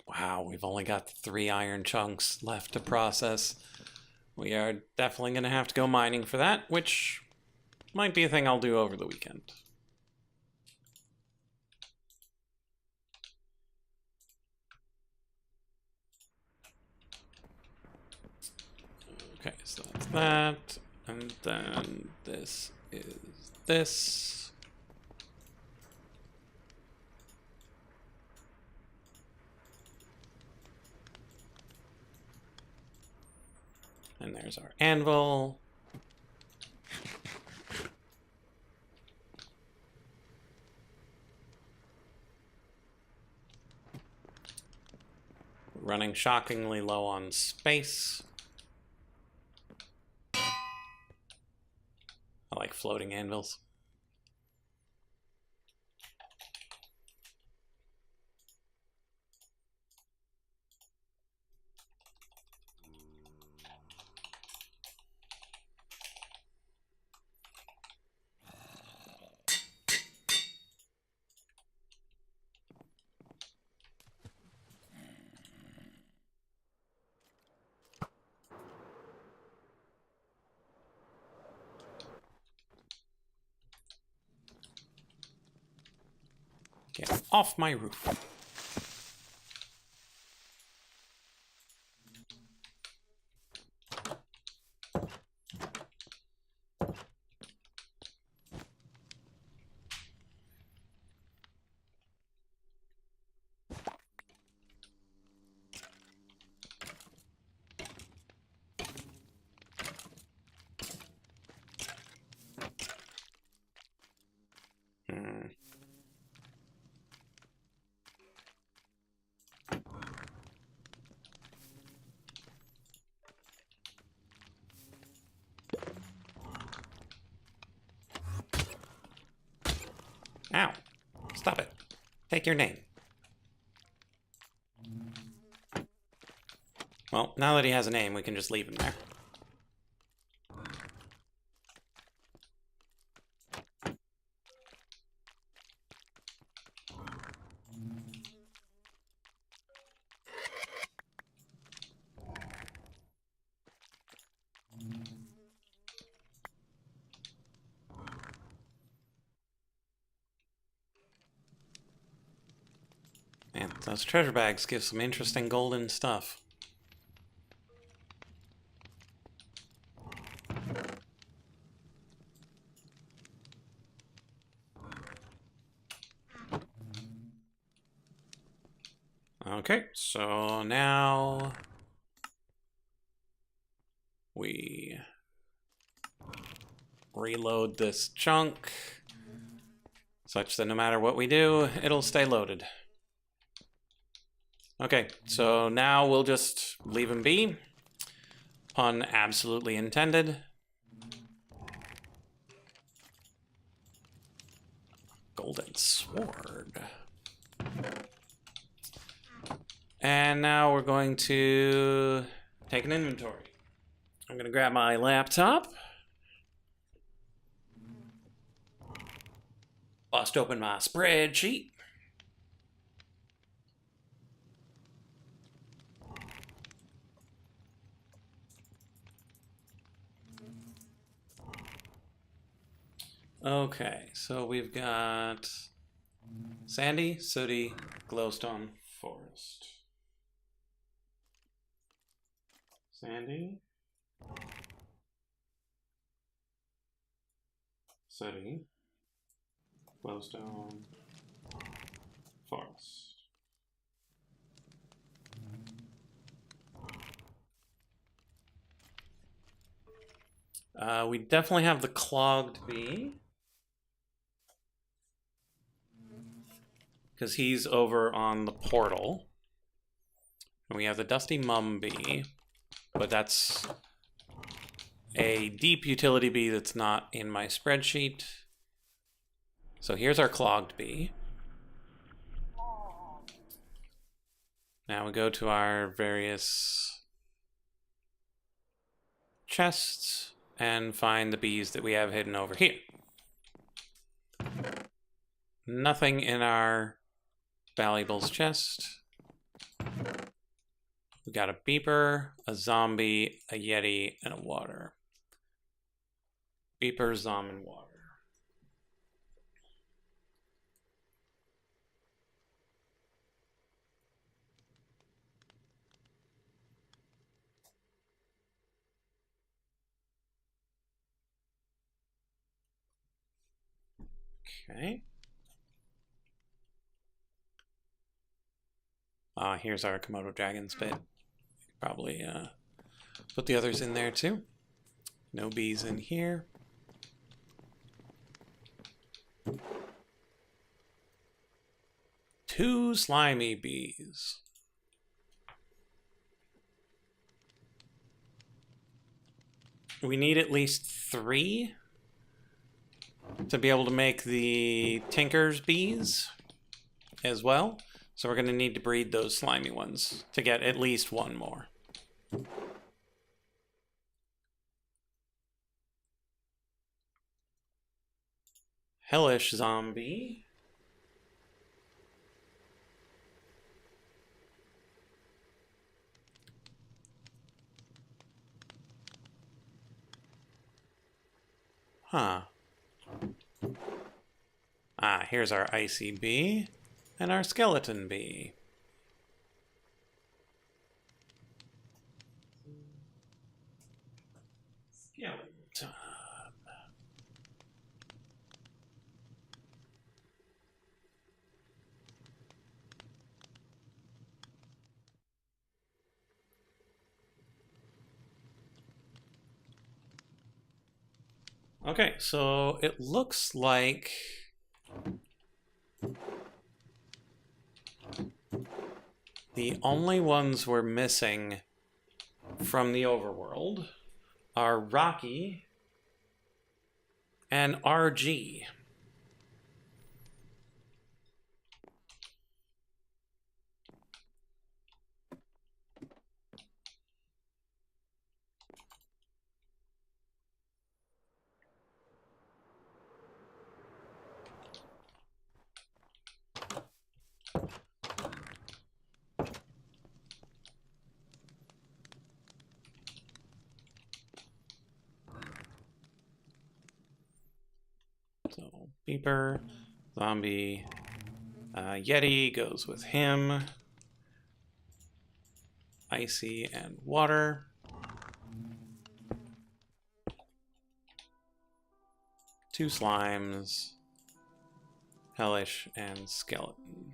Wow, we've only got 3 iron chunks left to process. We are definitely going to have to go mining for that, which might be a thing I'll do over the weekend. Okay, so that's that. And then this is this. And there's our anvil. Running shockingly low on space. I like floating anvils. Get off my roof. Ow. Stop it. Take your name. Well, now that he has a name, we can just leave him there. Man, those treasure bags give some interesting golden stuff. Okay, so now we reload this chunk such that no matter what we do, it'll stay loaded. Okay, so now we'll just leave him be. Pun absolutely intended. Golden sword. And now we're going to take an inventory. I'm going to grab my laptop. Bust open my spreadsheet. Okay, so we've got sandy, sooty, glowstone, forest. Sandy, sooty, glowstone, forest. We definitely have the clogged bee. Because he's over on the portal. And we have the dusty mum bee. But that's a deep utility bee that's not in my spreadsheet. So here's our clogged bee. Now we go to our various chests and find the bees that we have hidden over here. Nothing in our valuables chest. We got a beeper, a zombie, a yeti, and a water. Beeper, zom, and water. Okay. Here's our Komodo dragon's bit. Probably put the others in there too. No bees in here. Two slimy bees. We need at least 3 to be able to make the Tinker's bees as well. So we're going to need to breed those slimy ones to get at least 1 more. Hellish zombie. Huh. Here's our icy bee and our skeleton bee. Skeleton. Okay, so it looks like the only ones we're missing from the overworld are Rocky and RG. So beeper, zombie, yeti goes with him. Icy and water. Two slimes, hellish and skeleton.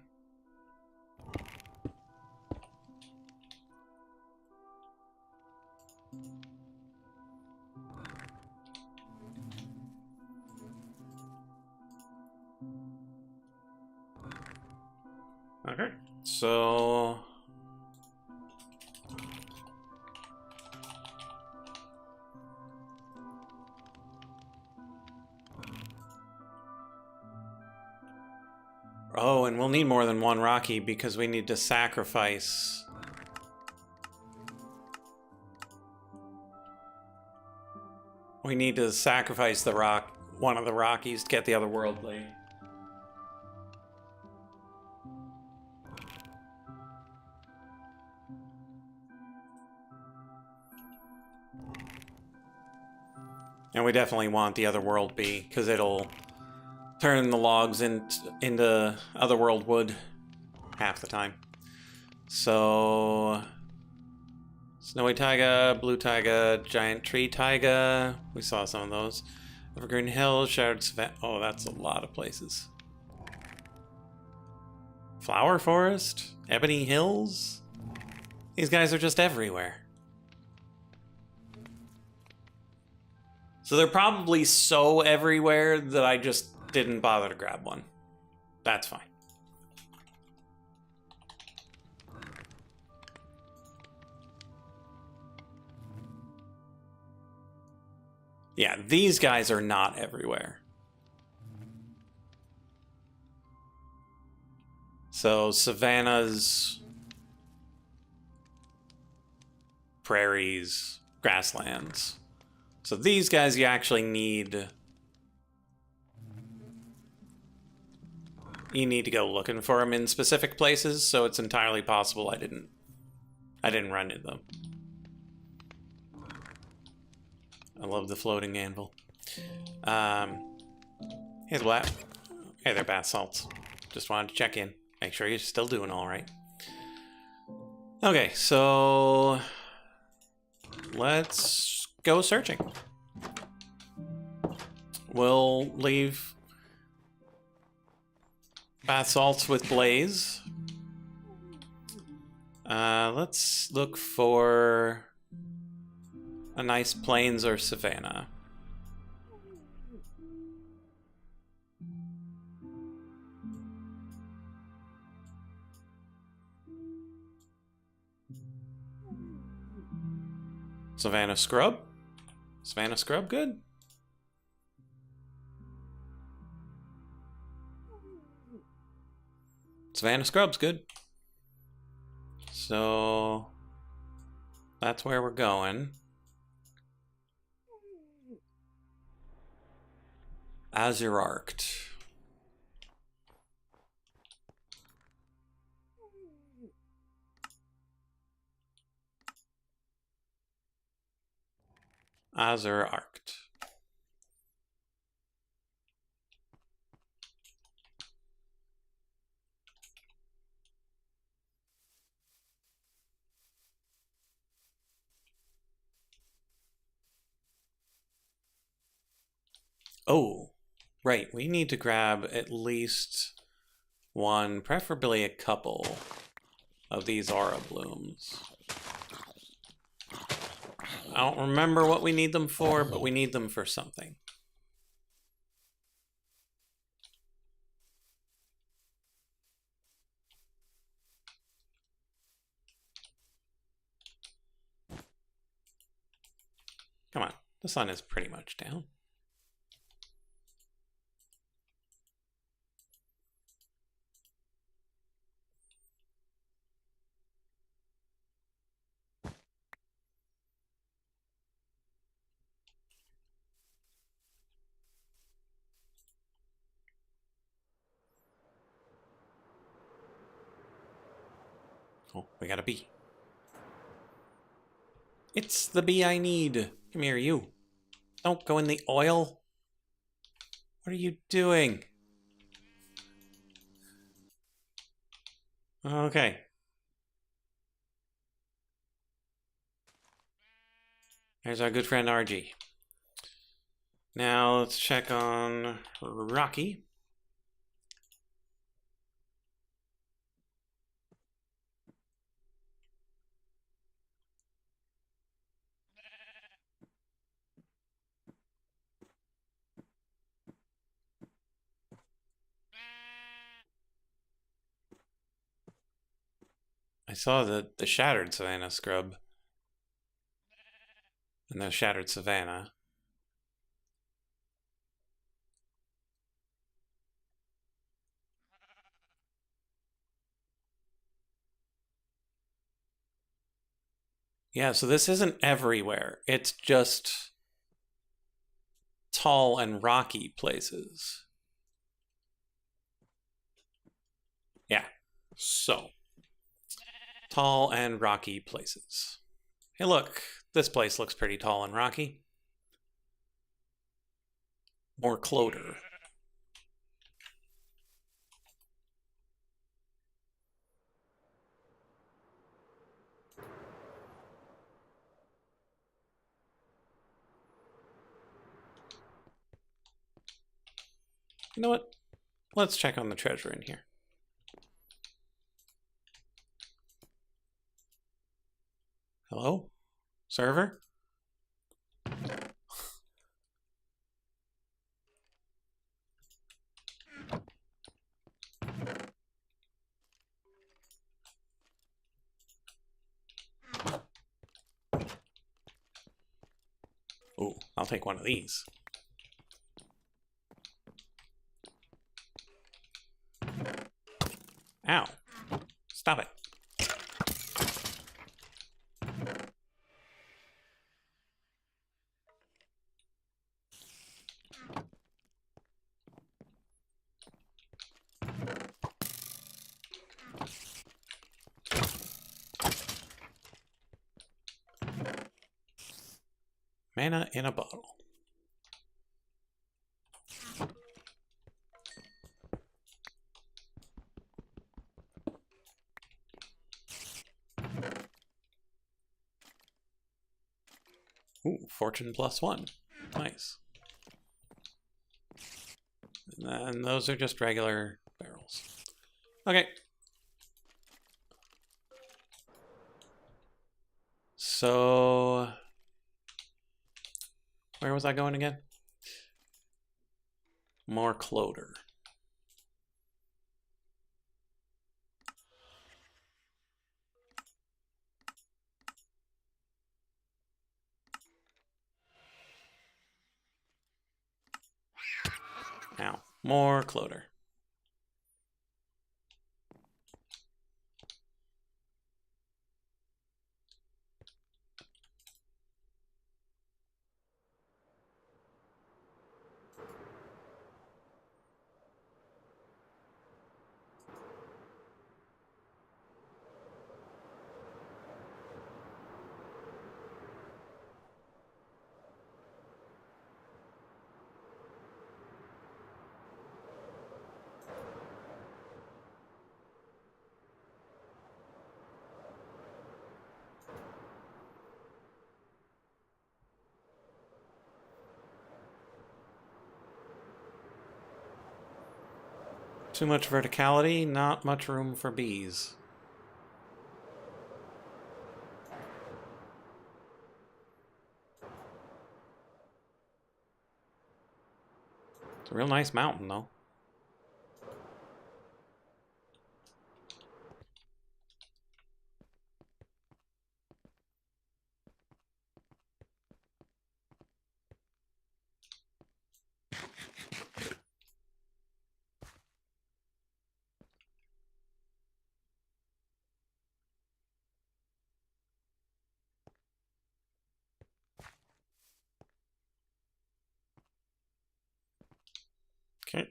Okay, so... Oh, and we'll need more than one Rocky because we need to sacrifice... We need to sacrifice the one of the Rockies to get the other world blade. And we definitely want the other world bee, because it'll turn the logs into otherworld wood half the time. So... Snowy taiga, blue taiga, giant tree taiga. We saw some of those. Evergreen Hills, Shattered Savannah. Oh, that's a lot of places. Flower Forest, Ebony Hills. These guys are just everywhere. So they're probably so everywhere that I just didn't bother to grab one. That's fine. Yeah, these guys are not everywhere. So savannas, prairies, grasslands. So these guys you actually need... You need to go looking for them in specific places, so it's entirely possible I didn't run into them. I love the floating anvil. Hey, what? Hey there, bath salts. Just wanted to check in. Make sure you're still doing all right. Okay, so let's go searching. We'll leave bath salts with Blaze. Let's look for a nice plains or savanna. Savannah scrub? Savannah scrub, good. Savannah scrub's good. So that's where we're going. Azurarked. Azurarked. Oh, right. We need to grab at least one, preferably a couple of these aura blooms. I don't remember what we need them for, but we need them for something. Come on, the sun is pretty much down. Oh, we got a bee. It's the bee I need. Come here, you. Don't go in the oil. What are you doing? Okay. There's our good friend RG. Now let's check on Rocky. saw the shattered savanna scrub. And the shattered savanna. Yeah, so this isn't everywhere. It's just tall and rocky places. Yeah. So, tall and rocky places. Hey, look, this place looks pretty tall and rocky. More cloder. You know what? Let's check on the treasure in here. Hello? Server? Ooh, I'll take one of these. Ow. Stop it. Mana in a bottle. Ooh, fortune +1. Nice. And those are just regular barrels. Okay. So, where was I going again? More cloder. Now, more cloder. Too much verticality, not much room for bees. It's a real nice mountain, though. Okay.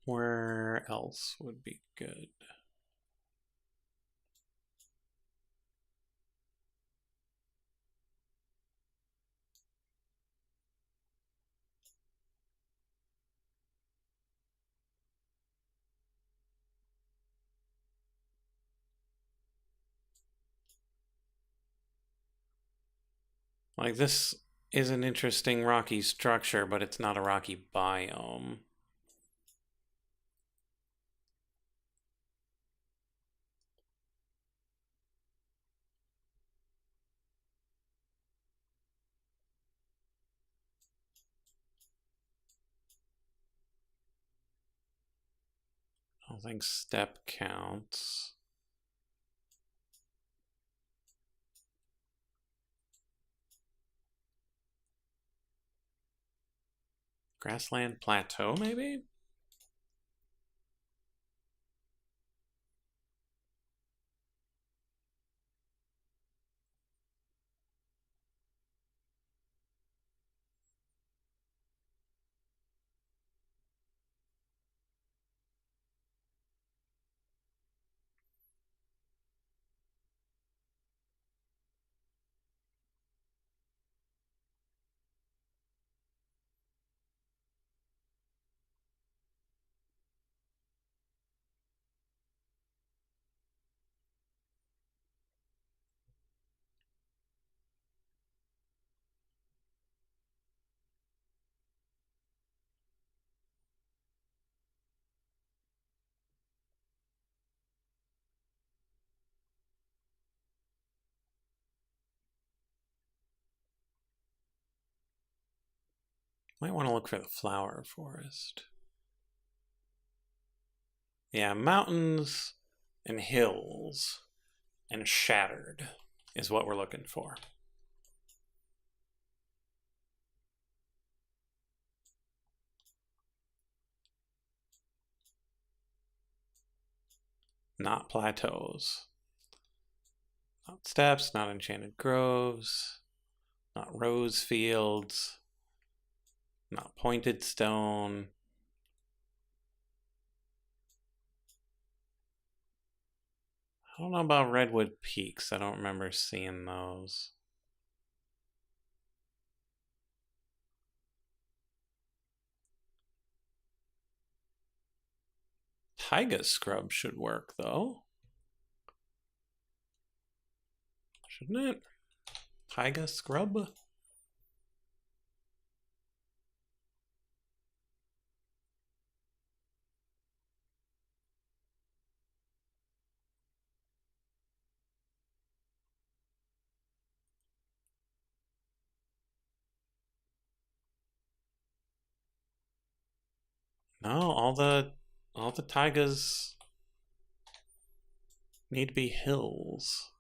Where else would be good? Like, this is an interesting rocky structure, but it's not a rocky biome. I don't think step counts. Grassland plateau, maybe? Might want to look for the flower forest. Yeah, mountains and hills and shattered is what we're looking for. Not plateaus. Not steppes, not enchanted groves, not rose fields, not pointed stone. I don't know about redwood peaks. I don't remember seeing those. Taiga scrub should work though. Shouldn't it? Taiga scrub? No, all the taigas need to be hills.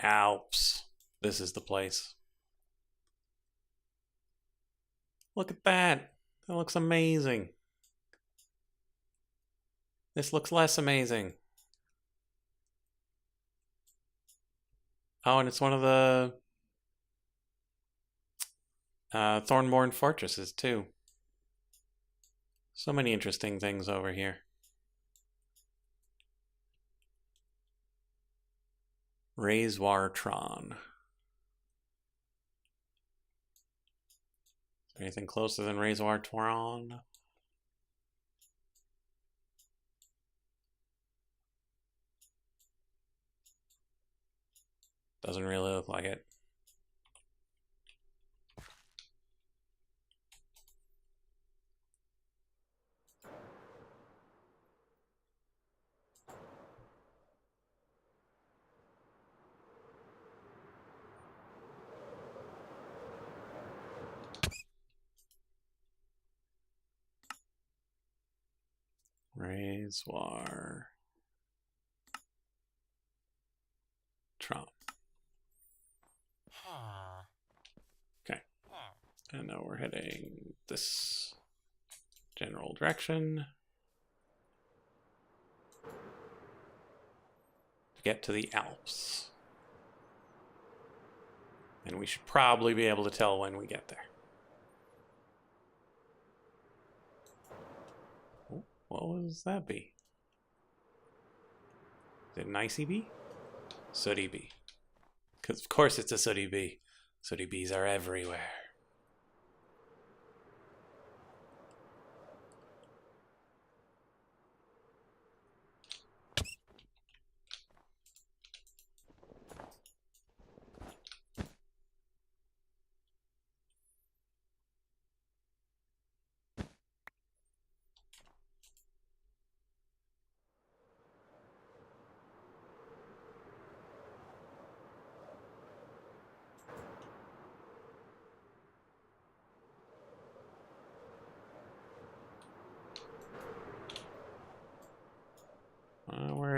Alps. This is the place. Look at that. That looks amazing. This looks less amazing. Oh, and it's one of the Thornborn fortresses, too. So many interesting things over here. Razoirtron. Anything closer than Razoirtron? Doesn't really look like it. Razoirtron. Okay. And now we're heading this general direction to get to the Alps. And we should probably be able to tell when we get there. Oh, what was that bee? Is it an icy bee? Sooty bee. Because of course it's a sooty bee. Sooty bees are everywhere.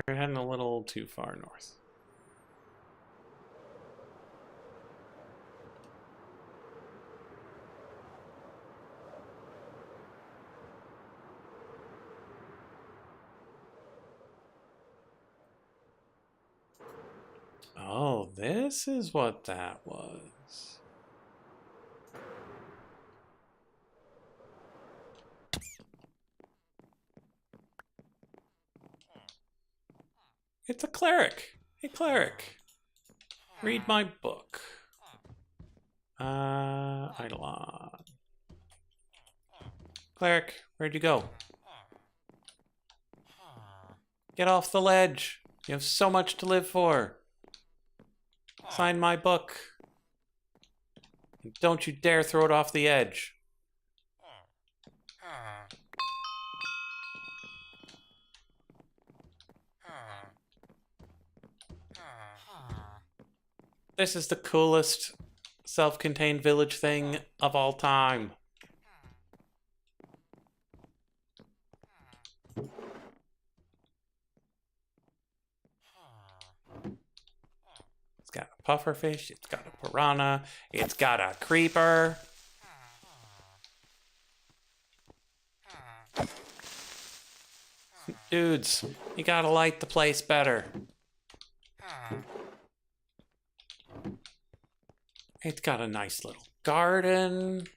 We're heading a little too far north. Oh, this is what that was. It's a cleric. Hey, cleric. Read my book. Eidolon. Cleric, where'd you go? Get off the ledge. You have so much to live for. Sign my book. And don't you dare throw it off the edge. This is the coolest self-contained village thing of all time. It's got a pufferfish, it's got a piranha, it's got a creeper. Dudes, you gotta light the place better. It's got a nice little garden.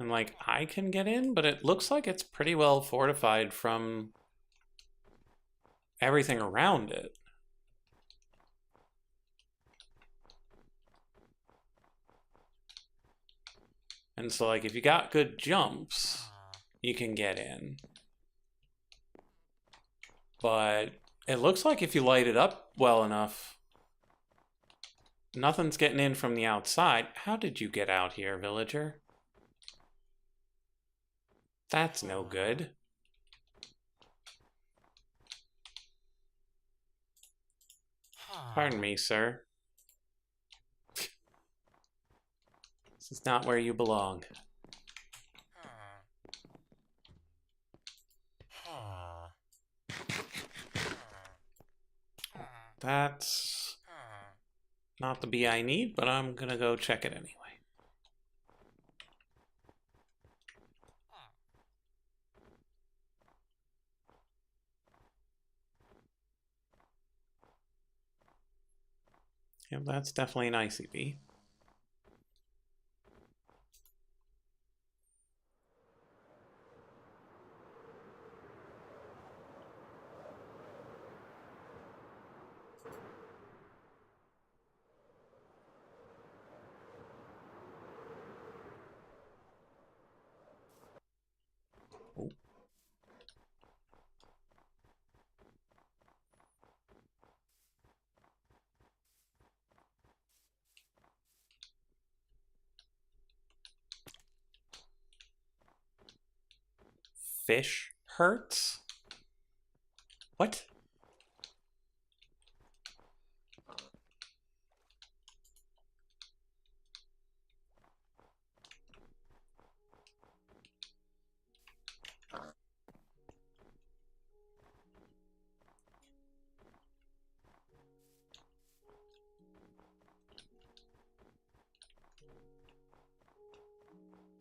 And like, I can get in, but it looks like it's pretty well fortified from everything around it. And so like, if you got good jumps, you can get in. But it looks like if you light it up well enough, nothing's getting in from the outside. How did you get out here, villager? That's no good. Pardon me, sir. This is not where you belong. That's not the bee I need, but I'm gonna go check it anyway. Yep, that's definitely an icy bee. Oh. Fish hurts? What?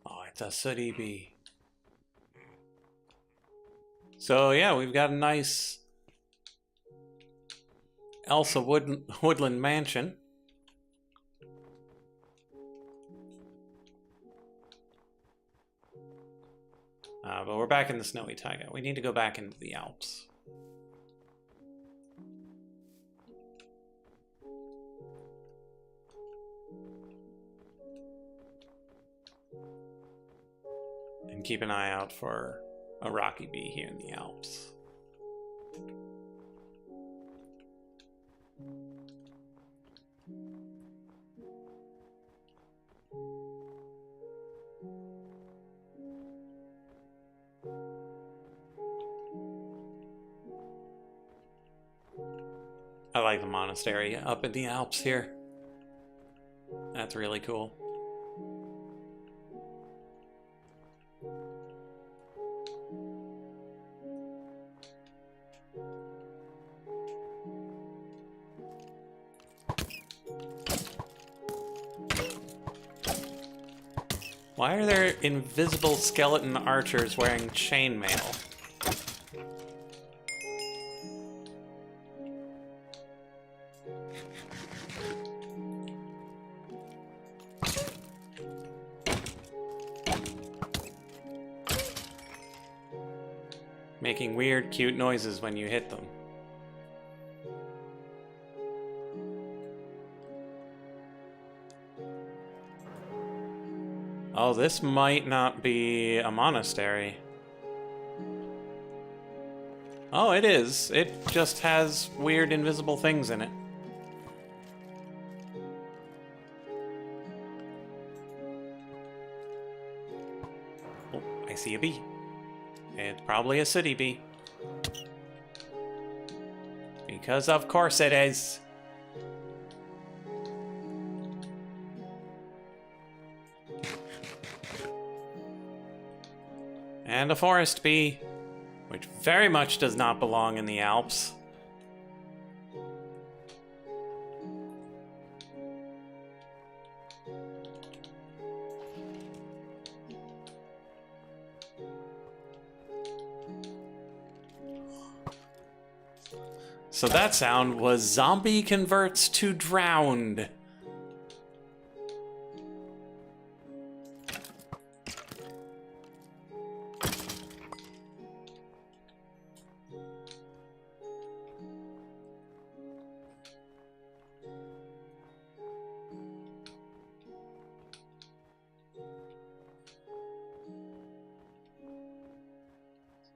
Oh, it's a sooty bee. So yeah, we've got a nice Elsa woodland mansion. But we're back in the snowy taiga. We need to go back into the Alps. keep an eye out for a rocky bee here in the Alps. I like the monastery up in the Alps here. That's really cool. Why are there invisible skeleton archers wearing chainmail? Making weird, cute noises when you hit them. Oh, this might not be a monastery. Oh, it is. It just has weird invisible things in it. Oh, I see a bee. It's probably a city bee. Because of course it is. And a forest bee, which very much does not belong in the Alps. So that sound was zombie converts to drowned.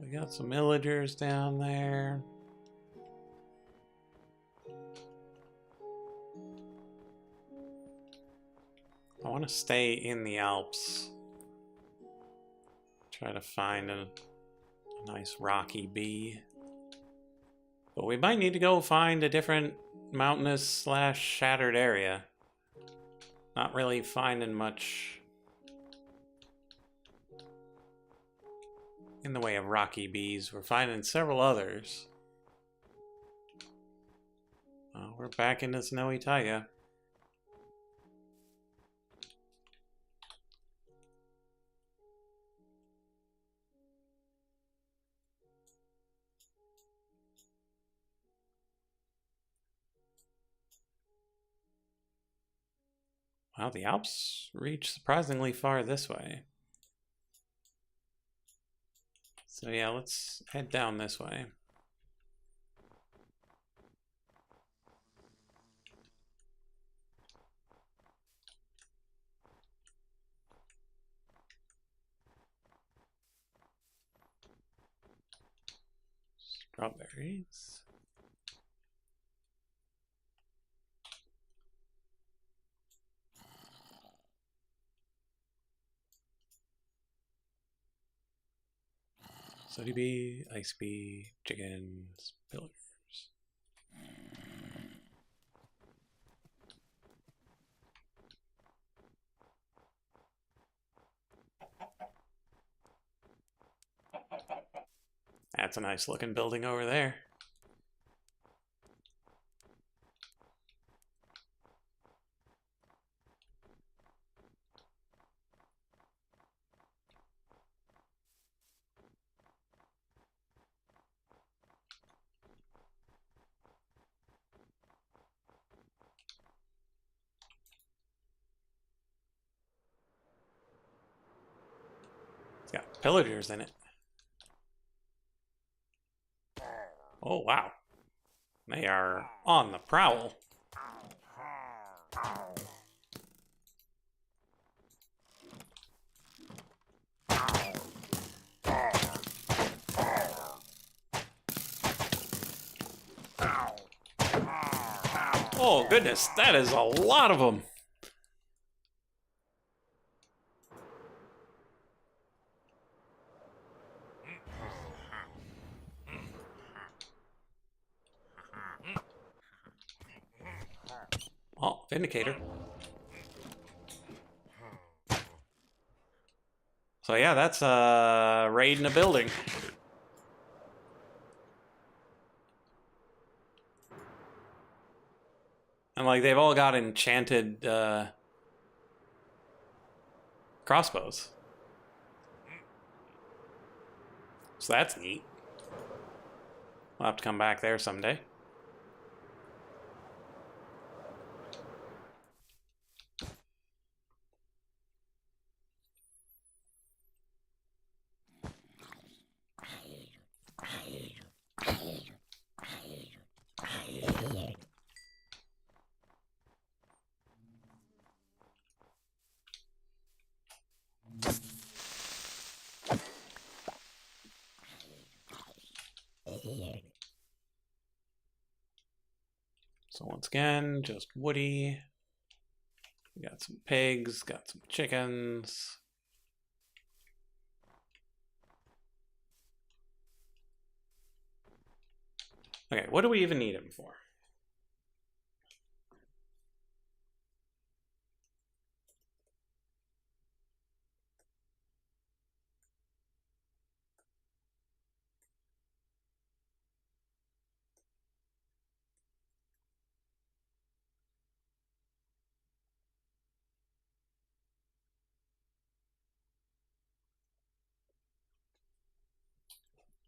We got some villagers down there. I want to stay in the Alps. Try to find a nice rocky bee. But we might need to go find a different mountainous slash shattered area. Not really finding much in the way of rocky bees. We're finding several others. Oh, we're back into snowy taiga. Wow, the Alps reach surprisingly far this way. So yeah, let's head down this way. Strawberries. Sooty bee, ice bee, chickens, pillars. That's a nice looking building over there. It's got pillagers in it. Oh, wow. They are on the prowl. Oh, goodness, that is a lot of them. Oh, Vindicator. So yeah, that's raid in a building. And like they've all got enchanted crossbows. So that's neat. We'll have to come back there someday. So once again, just Woody. We got some pigs, got some chickens. Okay, what do we even need him for?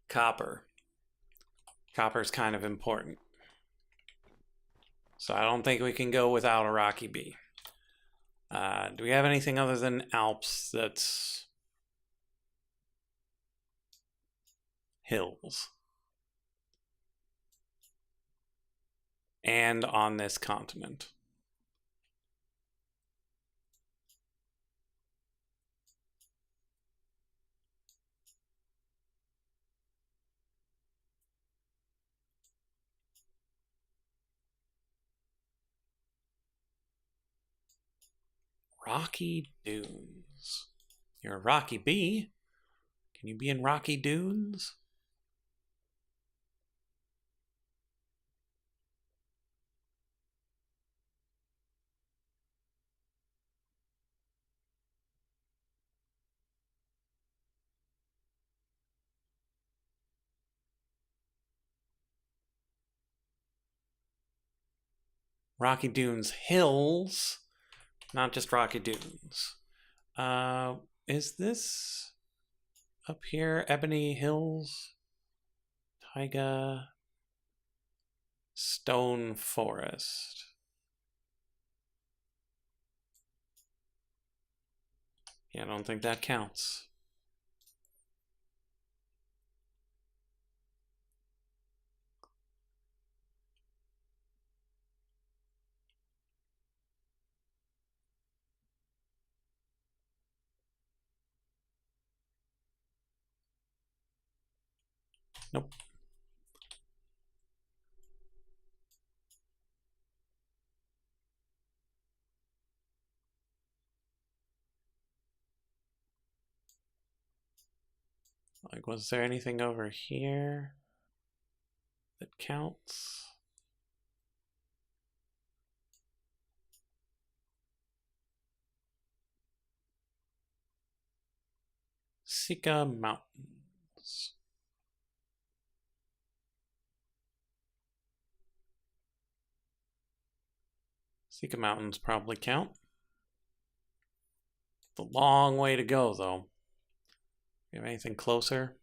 Copper. Copper's kind of important. So I don't think we can go without a Rocky B. Do we have anything other than Alps that's hills? And on this continent. Rocky Dunes. You're a Rocky B. Can you be in Rocky Dunes? Rocky Dunes Hills, not just Rocky Dunes. Is this up here? Ebony Hills? Taiga? Stone Forest. Yeah, I don't think that counts. Nope. Like, was there anything over here that counts? Sika Mountains. Sika Mountains probably count. It's a long way to go, though. You have anything closer?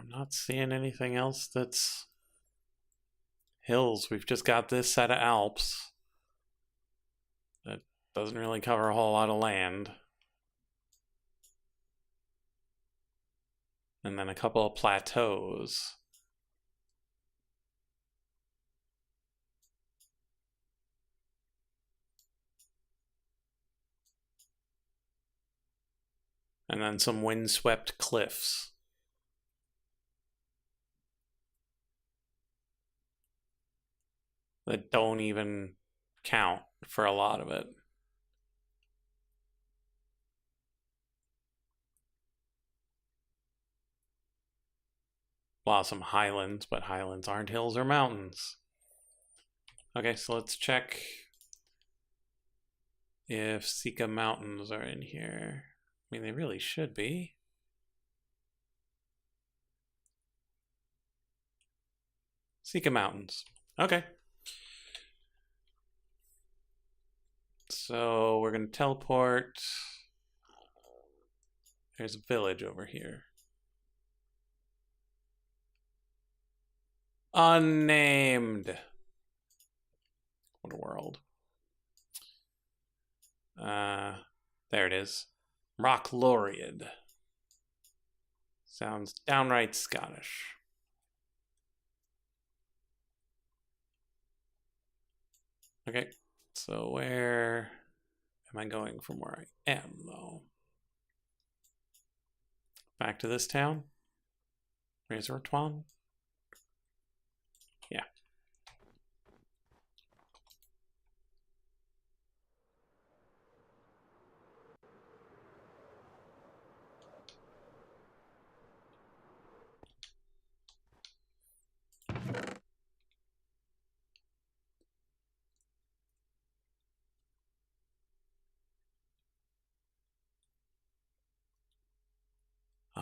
I'm not seeing anything else that's hills. We've just got this set of Alps. That doesn't really cover a whole lot of land. And then a couple of plateaus. And then some windswept cliffs. That don't even count for a lot of it. Wow, some highlands, but highlands aren't hills or mountains. Okay, so let's check if Sika Mountains are in here. I mean, they really should be. Sika Mountains. Okay. So we're going to teleport. There's a village over here. Unnamed. What a world. There it is. Rock Laureate. Sounds downright Scottish. Okay, so where am I going from where I am, though? Back to this town? Resortoine? Yeah.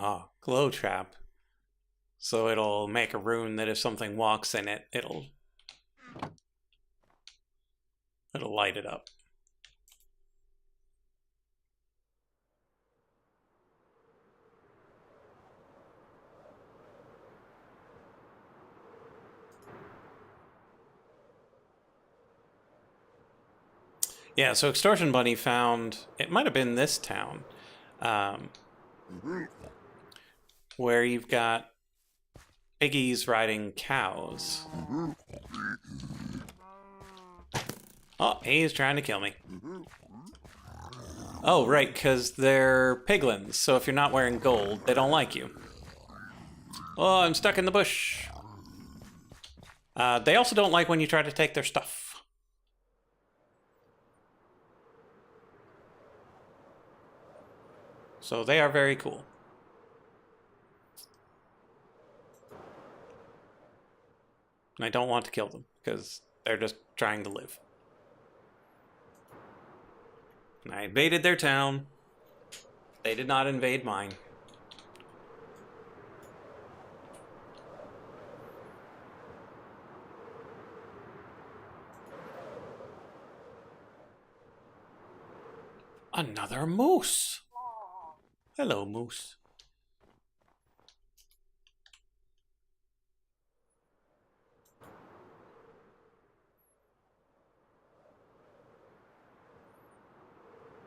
Ah, glow trap. So it'll make a rune that if something walks in it, it'll light it up. Yeah, so Extortion Bunny found, it might have been this town, where you've got piggies riding cows. Oh, he's trying to kill me. Oh, right, because they're piglins, so if you're not wearing gold, they don't like you. Oh, I'm stuck in the bush. They also don't like when you try to take their stuff. So they are very cool. And I don't want to kill them, because they're just trying to live. And I invaded their town. They did not invade mine. Another moose. Hello, moose.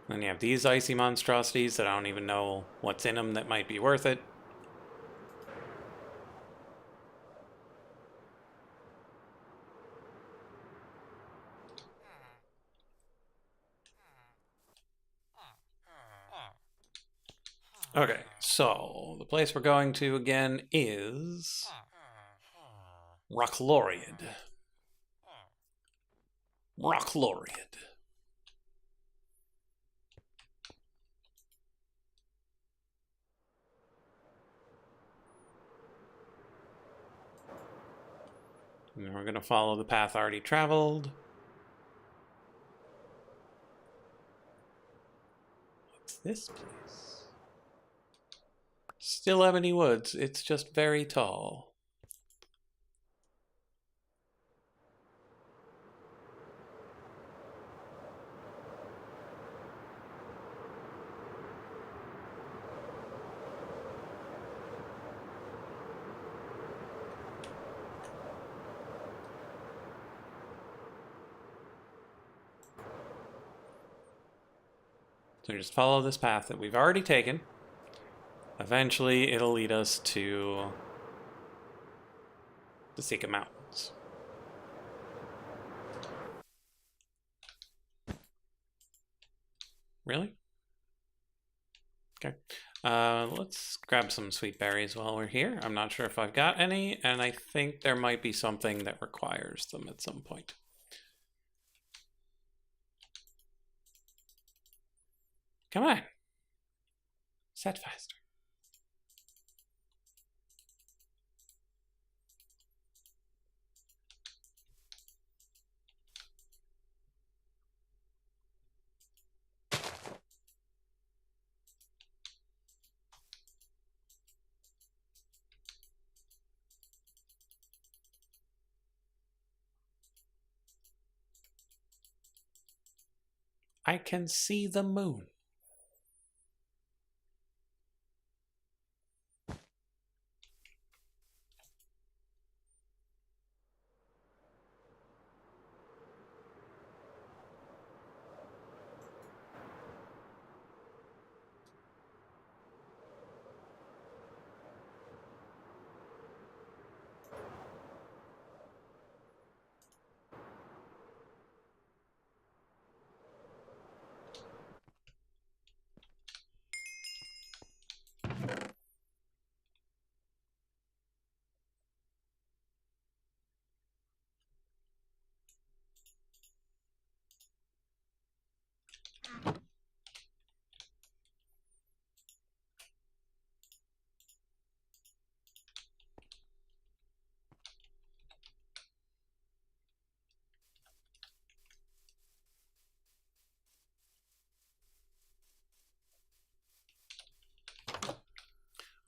Then you have these icy monstrosities that I don't even know what's in them that might be worth it. Okay, so the place we're going to again is Rock Laureate. Rock Laureate. And we're going to follow the path already traveled. What's this place? Still Ebony Woods. It's just very tall. We just follow this path that we've already taken. Eventually, it'll lead us to the Sika Mountains. Really? Okay. Let's grab some sweet berries while we're here. I'm not sure if I've got any, and I think there might be something that requires them at some point. Come on. Set faster. I can see the moon.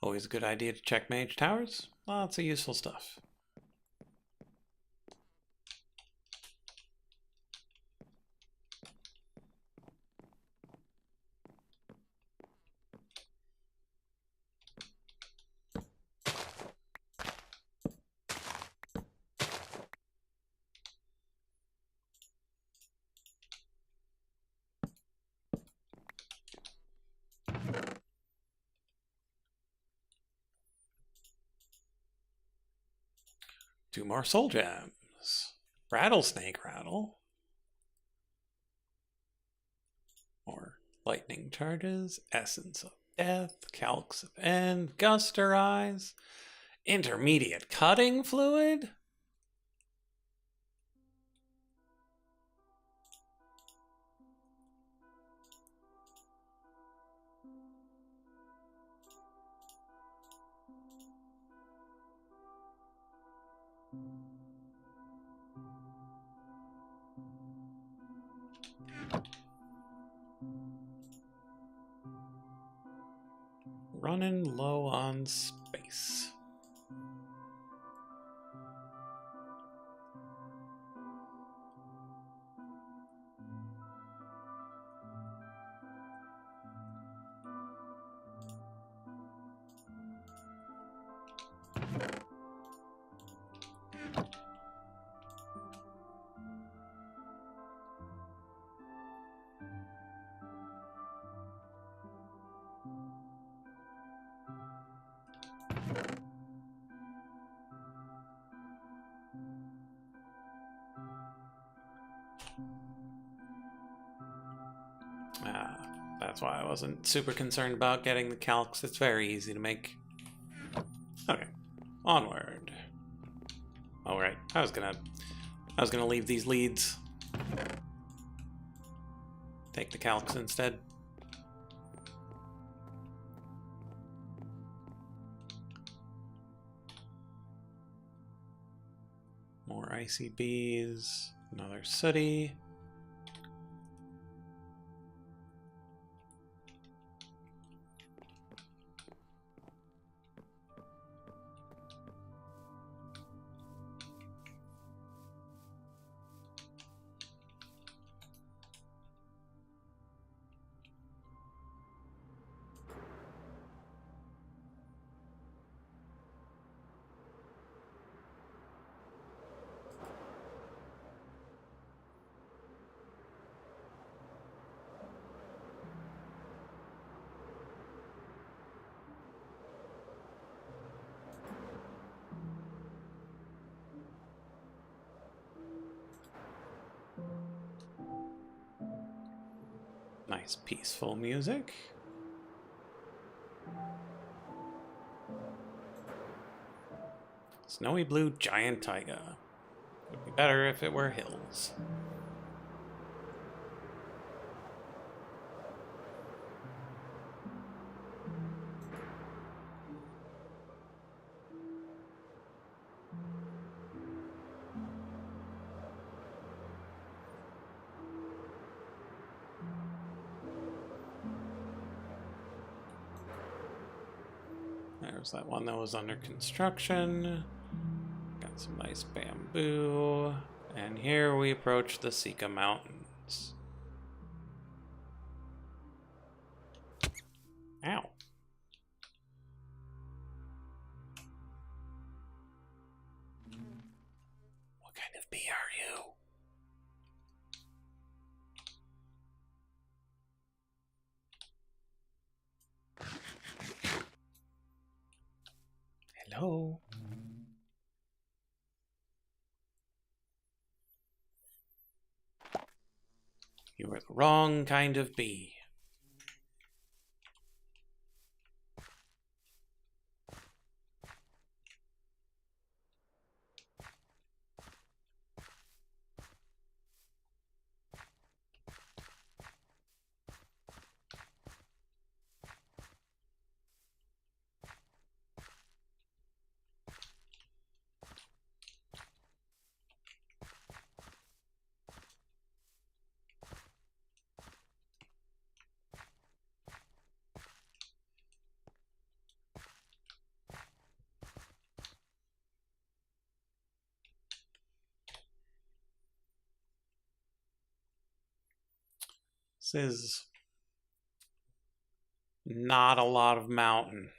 Always a good idea to check mage towers. Lots of useful stuff. Two more soul gems. Rattlesnake rattle. More lightning charges. Essence of death. Calx of end. Gusterize. Intermediate cutting fluid. Running low on space. That's why I wasn't super concerned about getting the calcs. It's very easy to make. Okay, onward. All right, I was gonna leave these leads. Take the calcs instead. More ICBs. Another sooty. Nice peaceful music. Snowy blue giant taiga. Would be better if it were hills. There's that one that was under construction. Got some nice bamboo. And here we approach the Sika Mountains. Ow. What kind of bee are you? Hello? You are the wrong kind of bee. This is not a lot of mountain.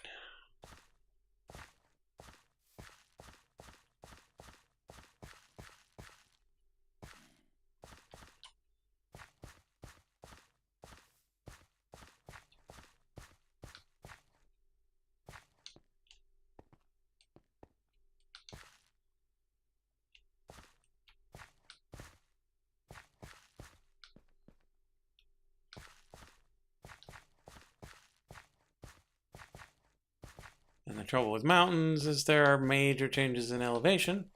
And the trouble with mountains is there are major changes in elevation,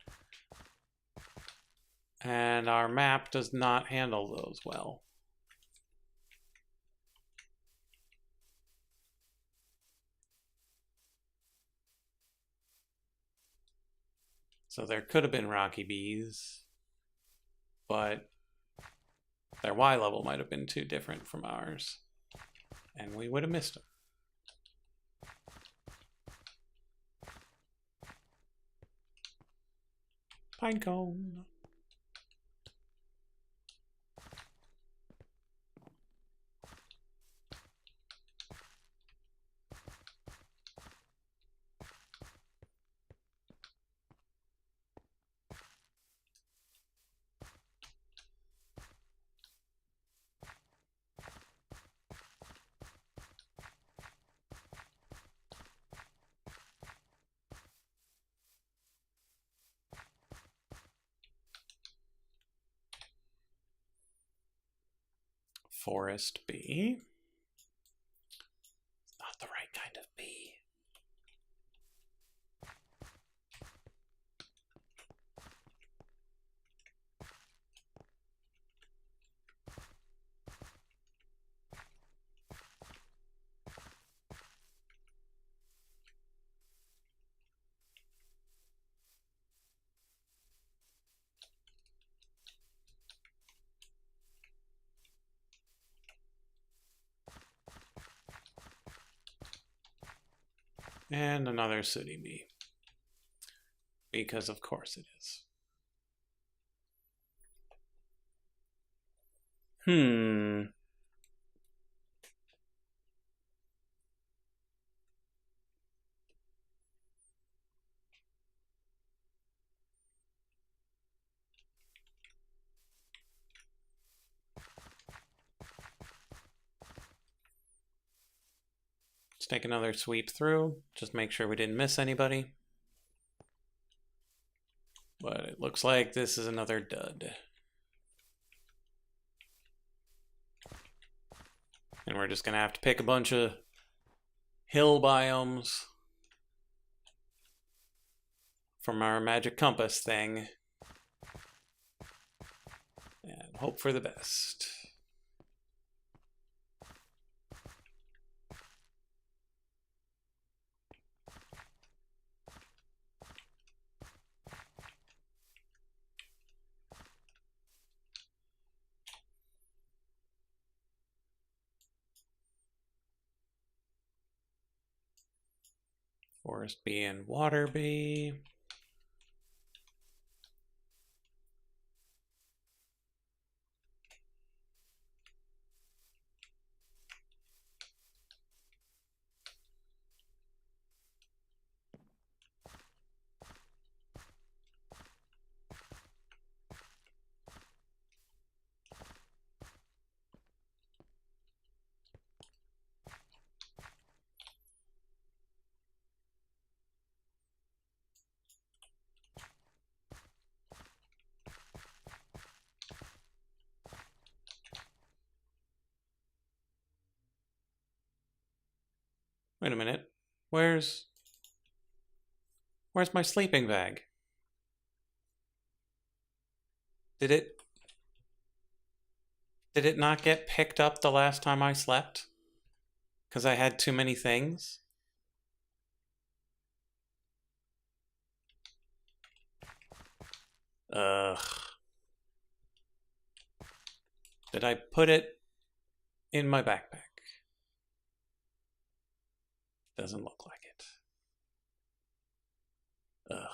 and our map does not handle those well. So there could have been rocky bees, but their Y level might have been too different from ours, and we would have missed them. Pinecone. Forest bee. Not the right kind of bee. And another city bee. Because of course it is. Let's take another sweep through. Just make sure we didn't miss anybody. But it looks like this is another dud. And we're just gonna have to pick a bunch of hill biomes from our magic compass thing and hope for the best. Forest bee and water bee. Wait a minute. Where's my sleeping bag? Did it not get picked up the last time I slept? Because I had too many things? Ugh. Did I put it in my backpack? Doesn't look like it. Ugh.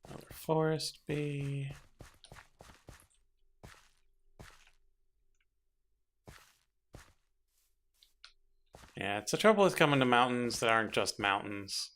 Another forest bee. Yeah, it's the trouble with coming to mountains that aren't just mountains.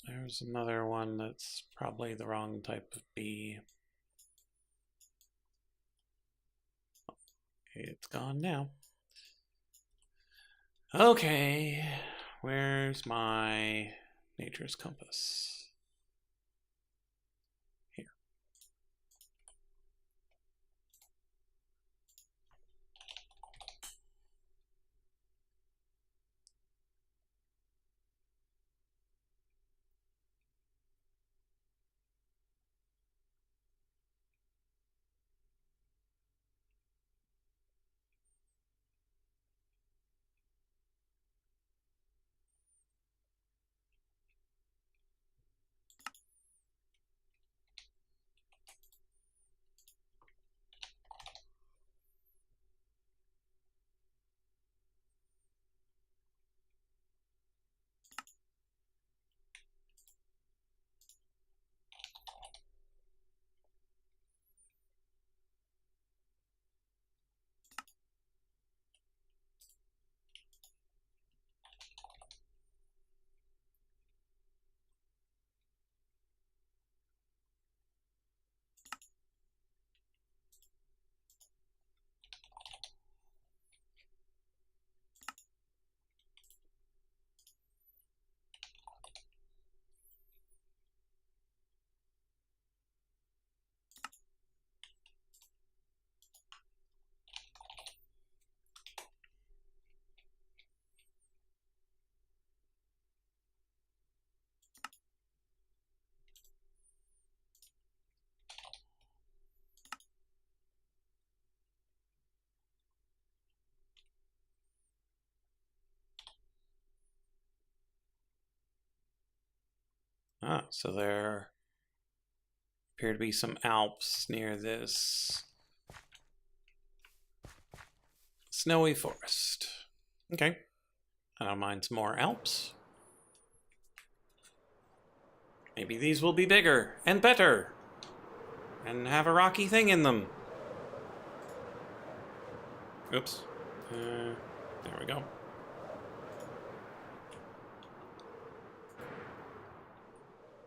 There's another one that's probably the wrong type of bee. It's gone now. Okay, where's my nature's compass? Here. Ah, so there appear to be some Alps near this snowy forest. Okay. I don't mind some more Alps. Maybe these will be bigger and better and have a rocky thing in them. Oops. There we go.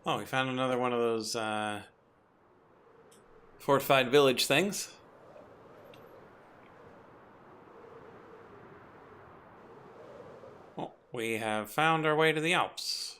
Oh, we found another one of those fortified village things. Oh, we have found our way to the Alps.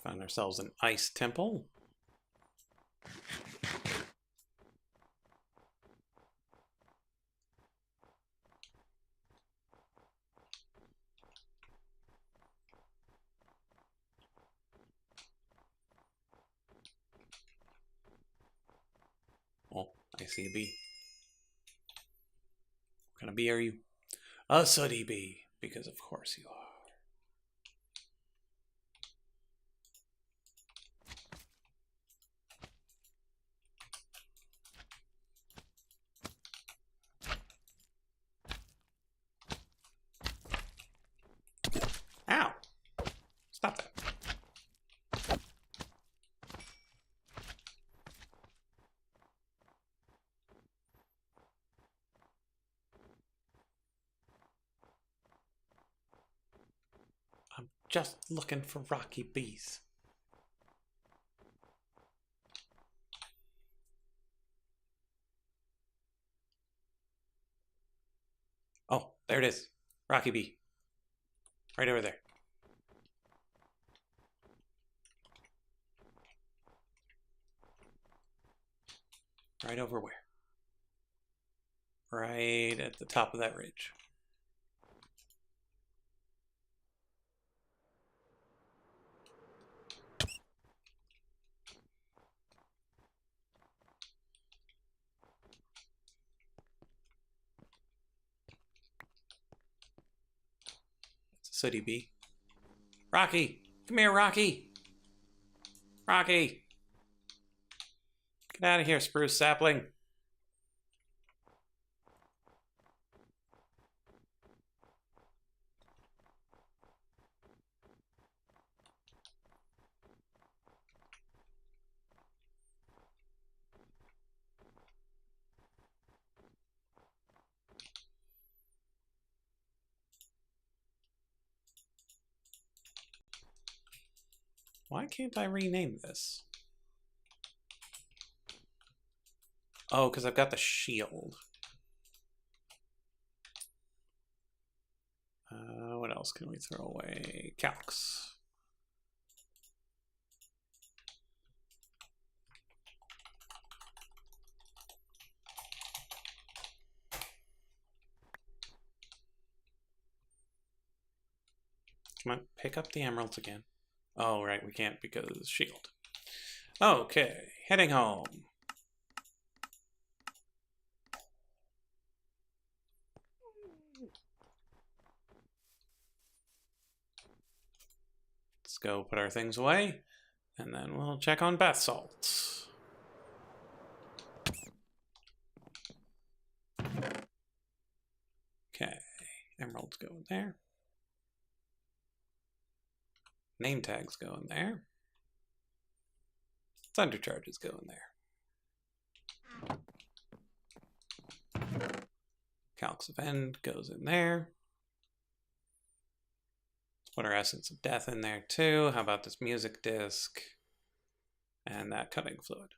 Found ourselves an ice temple. Oh, I see a bee. What kind of bee are you? A sooty bee, because of course you are. Ow! Stop that. I'm just looking for rocky bees. Oh, there it is. Rocky bee. Right over there. Right over where? Right at the top of that ridge. It's a sooty bee. Rocky! Come here, Rocky! Rocky! Get out of here, spruce sapling! Why can't I rename this? Oh, because I've got the shield. What else can we throw away? Calcs. Come on, pick up the emeralds again. Oh, right, we can't because of the shield. Okay, heading home. Let's go put our things away, and then we'll check on bath salts. Okay, emeralds go in there. Name tags go in there. Thunder charges go in there. Calx of End goes in there. Let's put our Essence of Death in there too. How about this music disc? And that cutting fluid.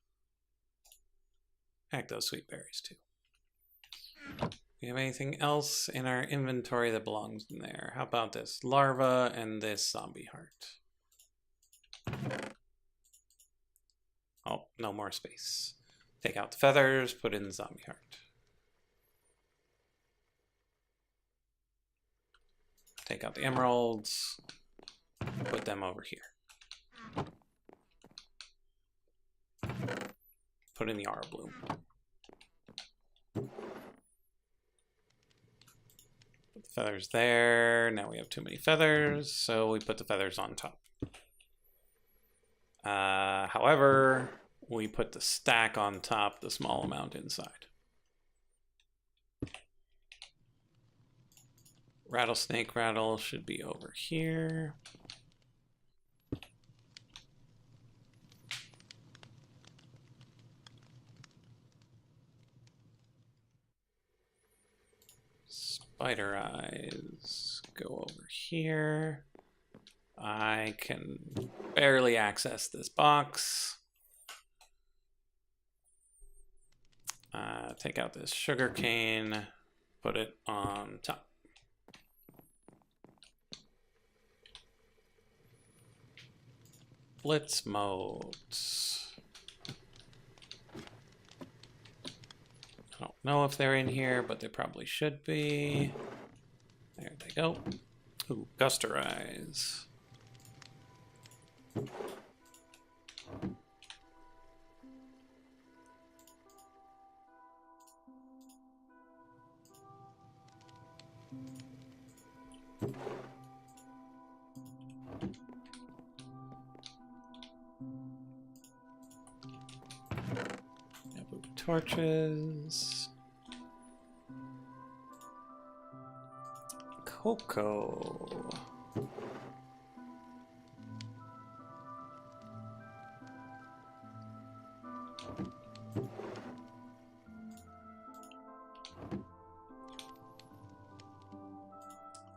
Heck, those sweet berries too. Do we have anything else in our inventory that belongs in there? How about this larva and this zombie heart? Oh, no more space. Take out the feathers, put in the zombie heart. Take out the emeralds, put them over here. Put in the aura bloom. Put the feathers there. Now we have too many feathers, so we put the feathers on top. However, we put the stack on top, the small amount inside. Rattlesnake rattle should be over here. Spider eyes go over here. I can barely access this box. Take out this sugar cane, put it on top. Blitz modes. I don't know if they're in here, but they probably should be. There they go. Ooh, gusterize. Torches. Cocoa.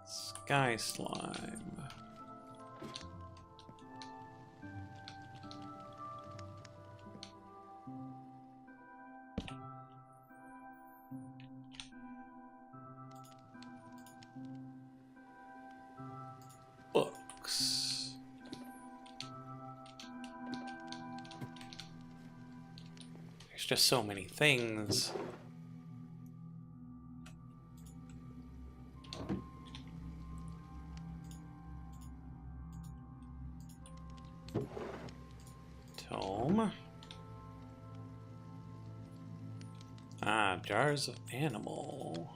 Sky slime. Books. There's just so many things. Tome. Ah, jars of animal.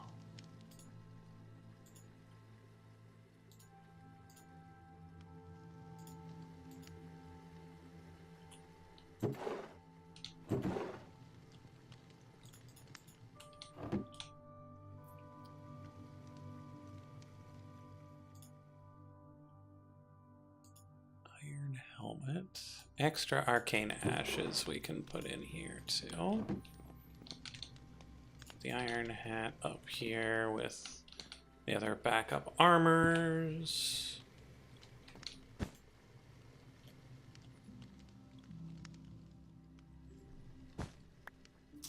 Iron helmet. Extra arcane ashes we can put in here too. The iron hat up here with the other backup armors.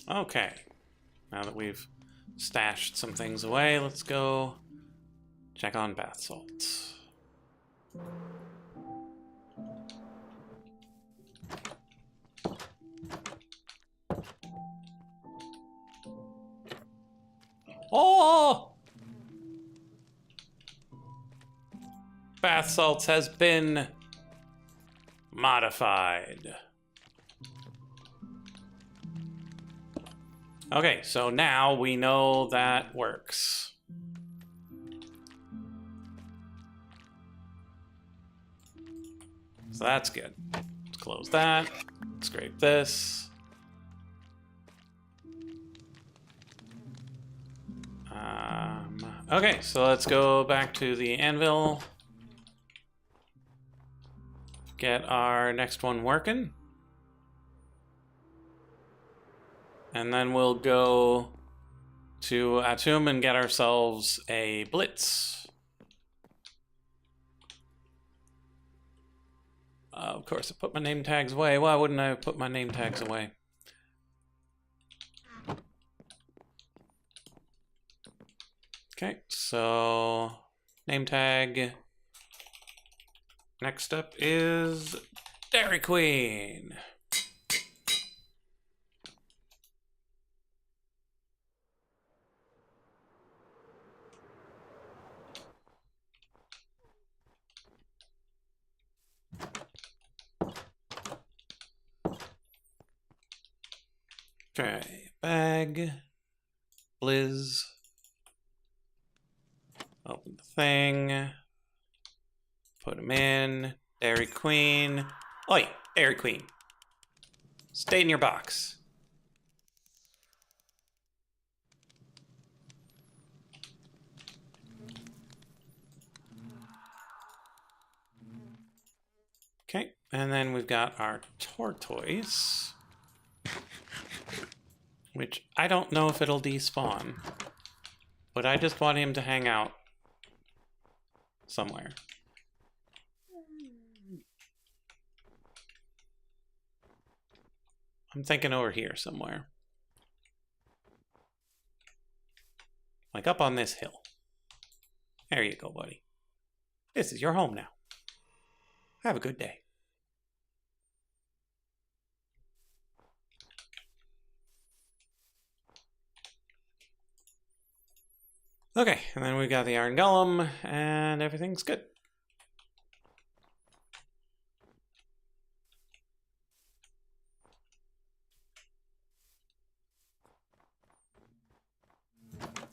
Okay, now that we've stashed some things away, let's go check on bath salts. Oh! Bath salts has been modified. Okay, so now we know that works. So that's good. Let's close that. Scrape this. Okay, so let's go back to the anvil. Get our next one working. And then we'll go to Atum and get ourselves a blitz. Of course, I put my name tags away. Why wouldn't I put my name tags away? Okay, so name tag. Next up is Dairy Queen. Okay, bag, blizz, open the thing, put him in, Dairy Queen. Oi, Dairy Queen, stay in your box. Okay, and then we've got our tortoise, which I don't know if it'll despawn, but I just want him to hang out somewhere. I'm thinking over here somewhere. Like up on this hill. There you go, buddy. This is your home now. Have a good day. Okay, and then we've got the iron golem, and everything's good.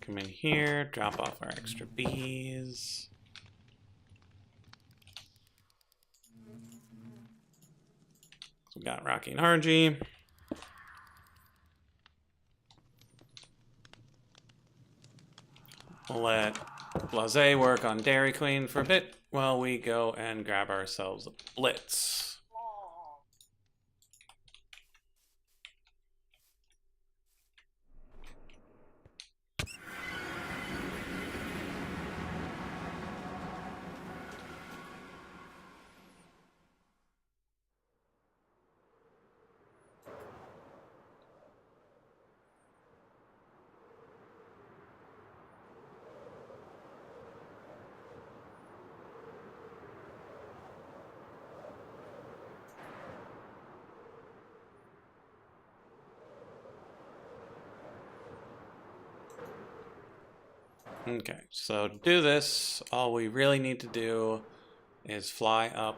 Come in here, drop off our extra bees. So we got Rocky and Hargy. We'll let Blase work on Dairy Queen for a bit while we go and grab ourselves a blitz. Okay, so to do this, all we really need to do is fly up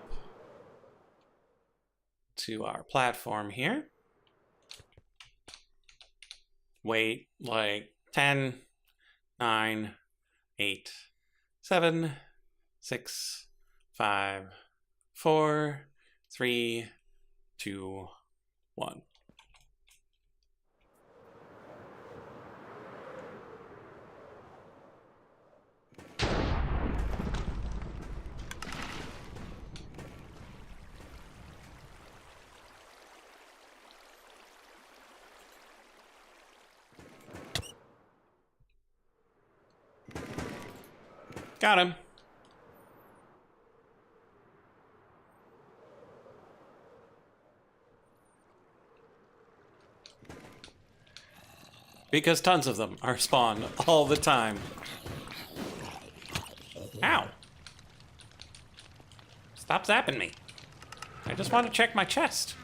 to our platform here. Wait like 10, 9, 8, 7, 6, 5, 4, 3, 2, 1. Got him. Because tons of them are spawned all the time. Ow. Stop zapping me. I just want to check my chest.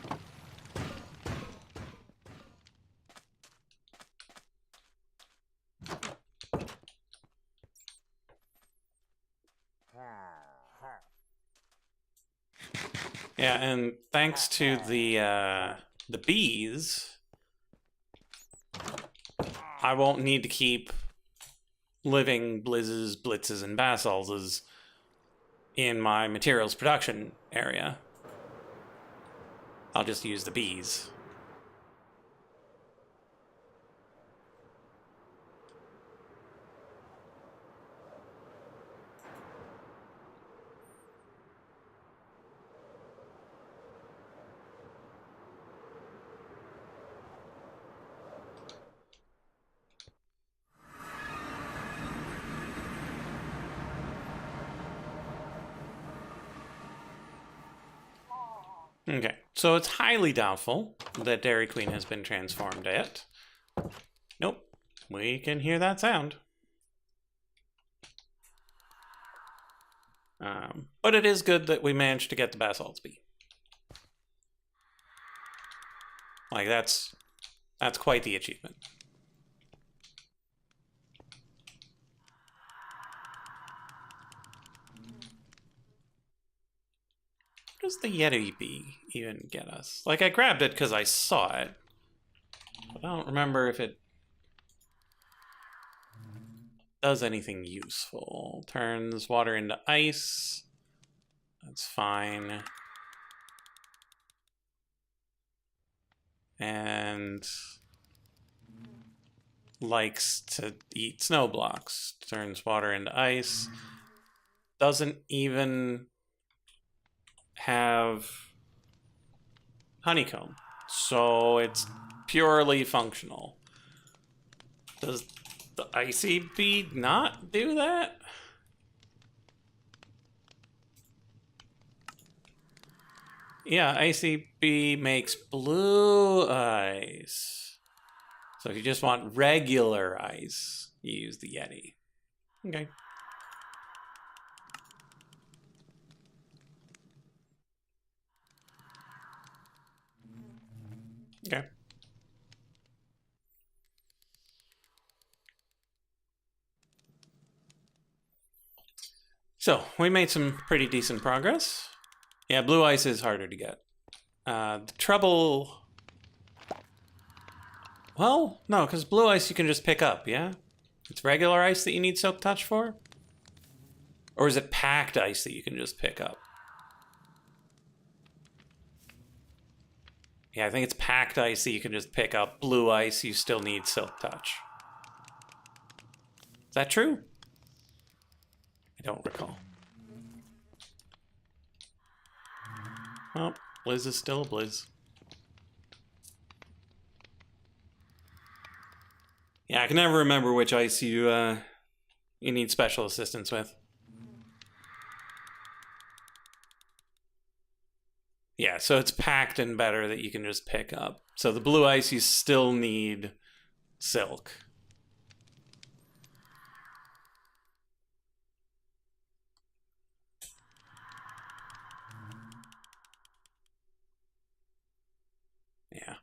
Yeah, and thanks to the bees, I won't need to keep living blizzes, blitzes, and basalts in my materials production area. I'll just use the bees. Okay, so it's highly doubtful that Dairy Queen has been transformed yet. Nope, we can hear that sound. But it is good that we managed to get the basalt bee. Like, that's quite the achievement. What does the Yeti bee even get us? Like, I grabbed it because I saw it. I don't remember if it does anything useful. Turns water into ice. That's fine. And likes to eat snow blocks. Turns water into ice. Doesn't even have honeycomb. So it's purely functional. Does the icy bee not do that? Yeah, icy bee makes blue ice. So if you just want regular ice, you use the Yeti. Okay. Okay. So, we made some pretty decent progress. Yeah, blue ice is harder to get. The trouble... Well, no, because blue ice you can just pick up, yeah? It's regular ice that you need Silk Touch for? Or is it packed ice that you can just pick up? Yeah, I think it's packed ice that you can just pick up. Blue ice, you still need Silk Touch. Is that true? I don't recall. Well, Blizz is still a Blizz. Yeah, I can never remember which ice you need special assistance with. Yeah, so it's packed and better that you can just pick up. So the blue ice, you still need Silk. Yeah.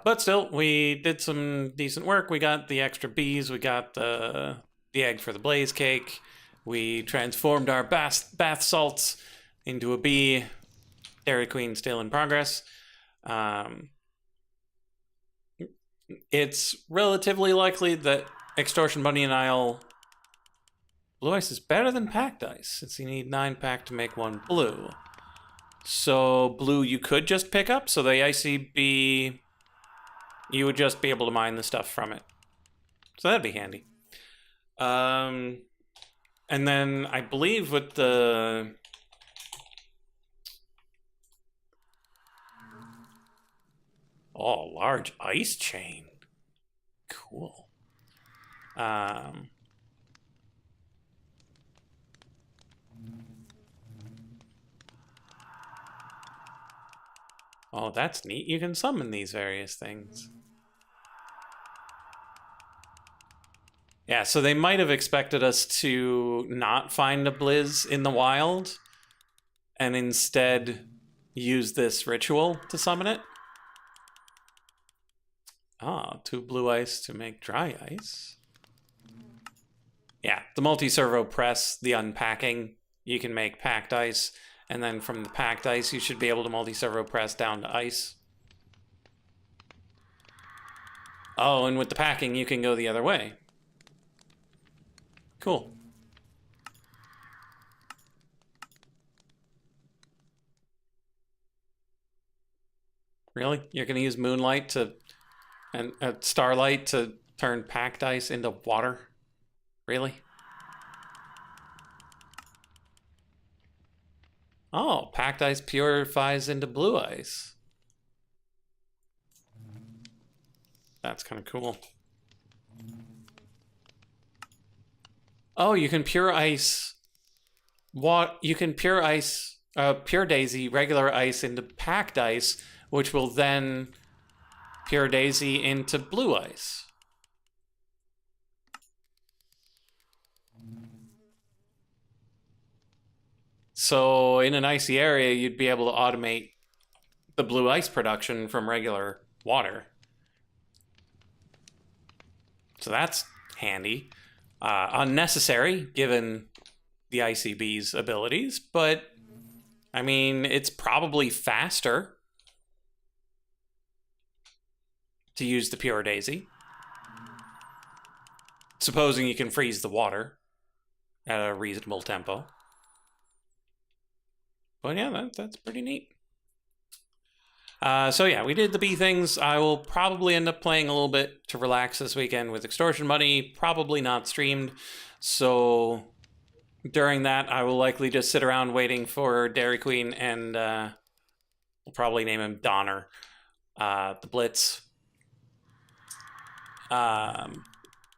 But still, we did some decent work. We got the extra bees. We got the egg for the blaze cake. We transformed our bath salts into a bee. Dairy Queen still in progress. It's relatively likely that Extortion Bunny and I'll... Blue ice is better than packed ice, since you need 9 pack to make 1 blue. So blue you could just pick up, so the icy bee... You would just be able to mine the stuff from it. So that'd be handy. And then I believe with the... Oh, large ice chain. Cool. Oh, that's neat. You can summon these various things. Yeah, so they might have expected us to not find a Blizz in the wild and instead use this ritual to summon it. Ah, 2 blue ice to make dry ice. Yeah, the multi-servo press, the unpacking, you can make packed ice, and then from the packed ice, you should be able to multi-servo press down to ice. Oh, and with the packing, you can go the other way. Cool. Really? You're going to use Moonlight to... and Starlight to turn packed ice into water? Really? Oh, packed ice purifies into blue ice. That's kind of cool. Oh, you can pure ice... What? You can pure ice... pure daisy, regular ice into packed ice, which will then pure daisy into blue ice. So in an icy area, you'd be able to automate the blue ice production from regular water. So that's handy. Unnecessary, given the icy bee's abilities, but I mean, it's probably faster. to use the Pure Daisy. Supposing you can freeze the water at a reasonable tempo. But yeah, that's pretty neat. So yeah, we did the bee things. I will probably end up playing a little bit to relax this weekend with Extortion Money, probably not streamed. So during that, I will likely just sit around waiting for Dairy Queen and we'll probably name him Donner, the Blitz.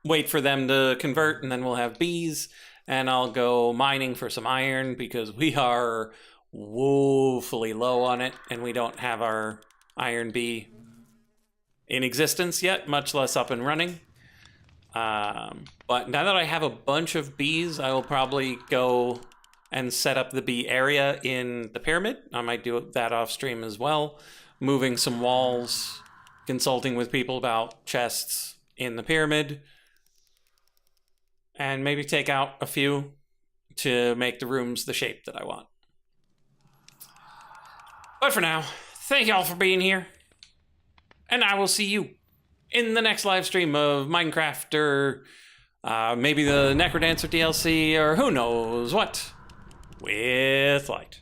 Wait for them to convert, and then we'll have bees, and I'll go mining for some iron because we are woefully low on it, and we don't have our iron bee in existence yet, much less up and running. But now that I have a bunch of bees, I will probably go and set up the bee area in the pyramid. I might do that off stream as well, moving some walls, consulting with people about chests in the pyramid, and maybe take out a few to make the rooms the shape that I want. But for now, thank y'all for being here, and I will see you in the next live stream of Minecraft, or maybe the Necrodancer DLC, or who knows what, with light.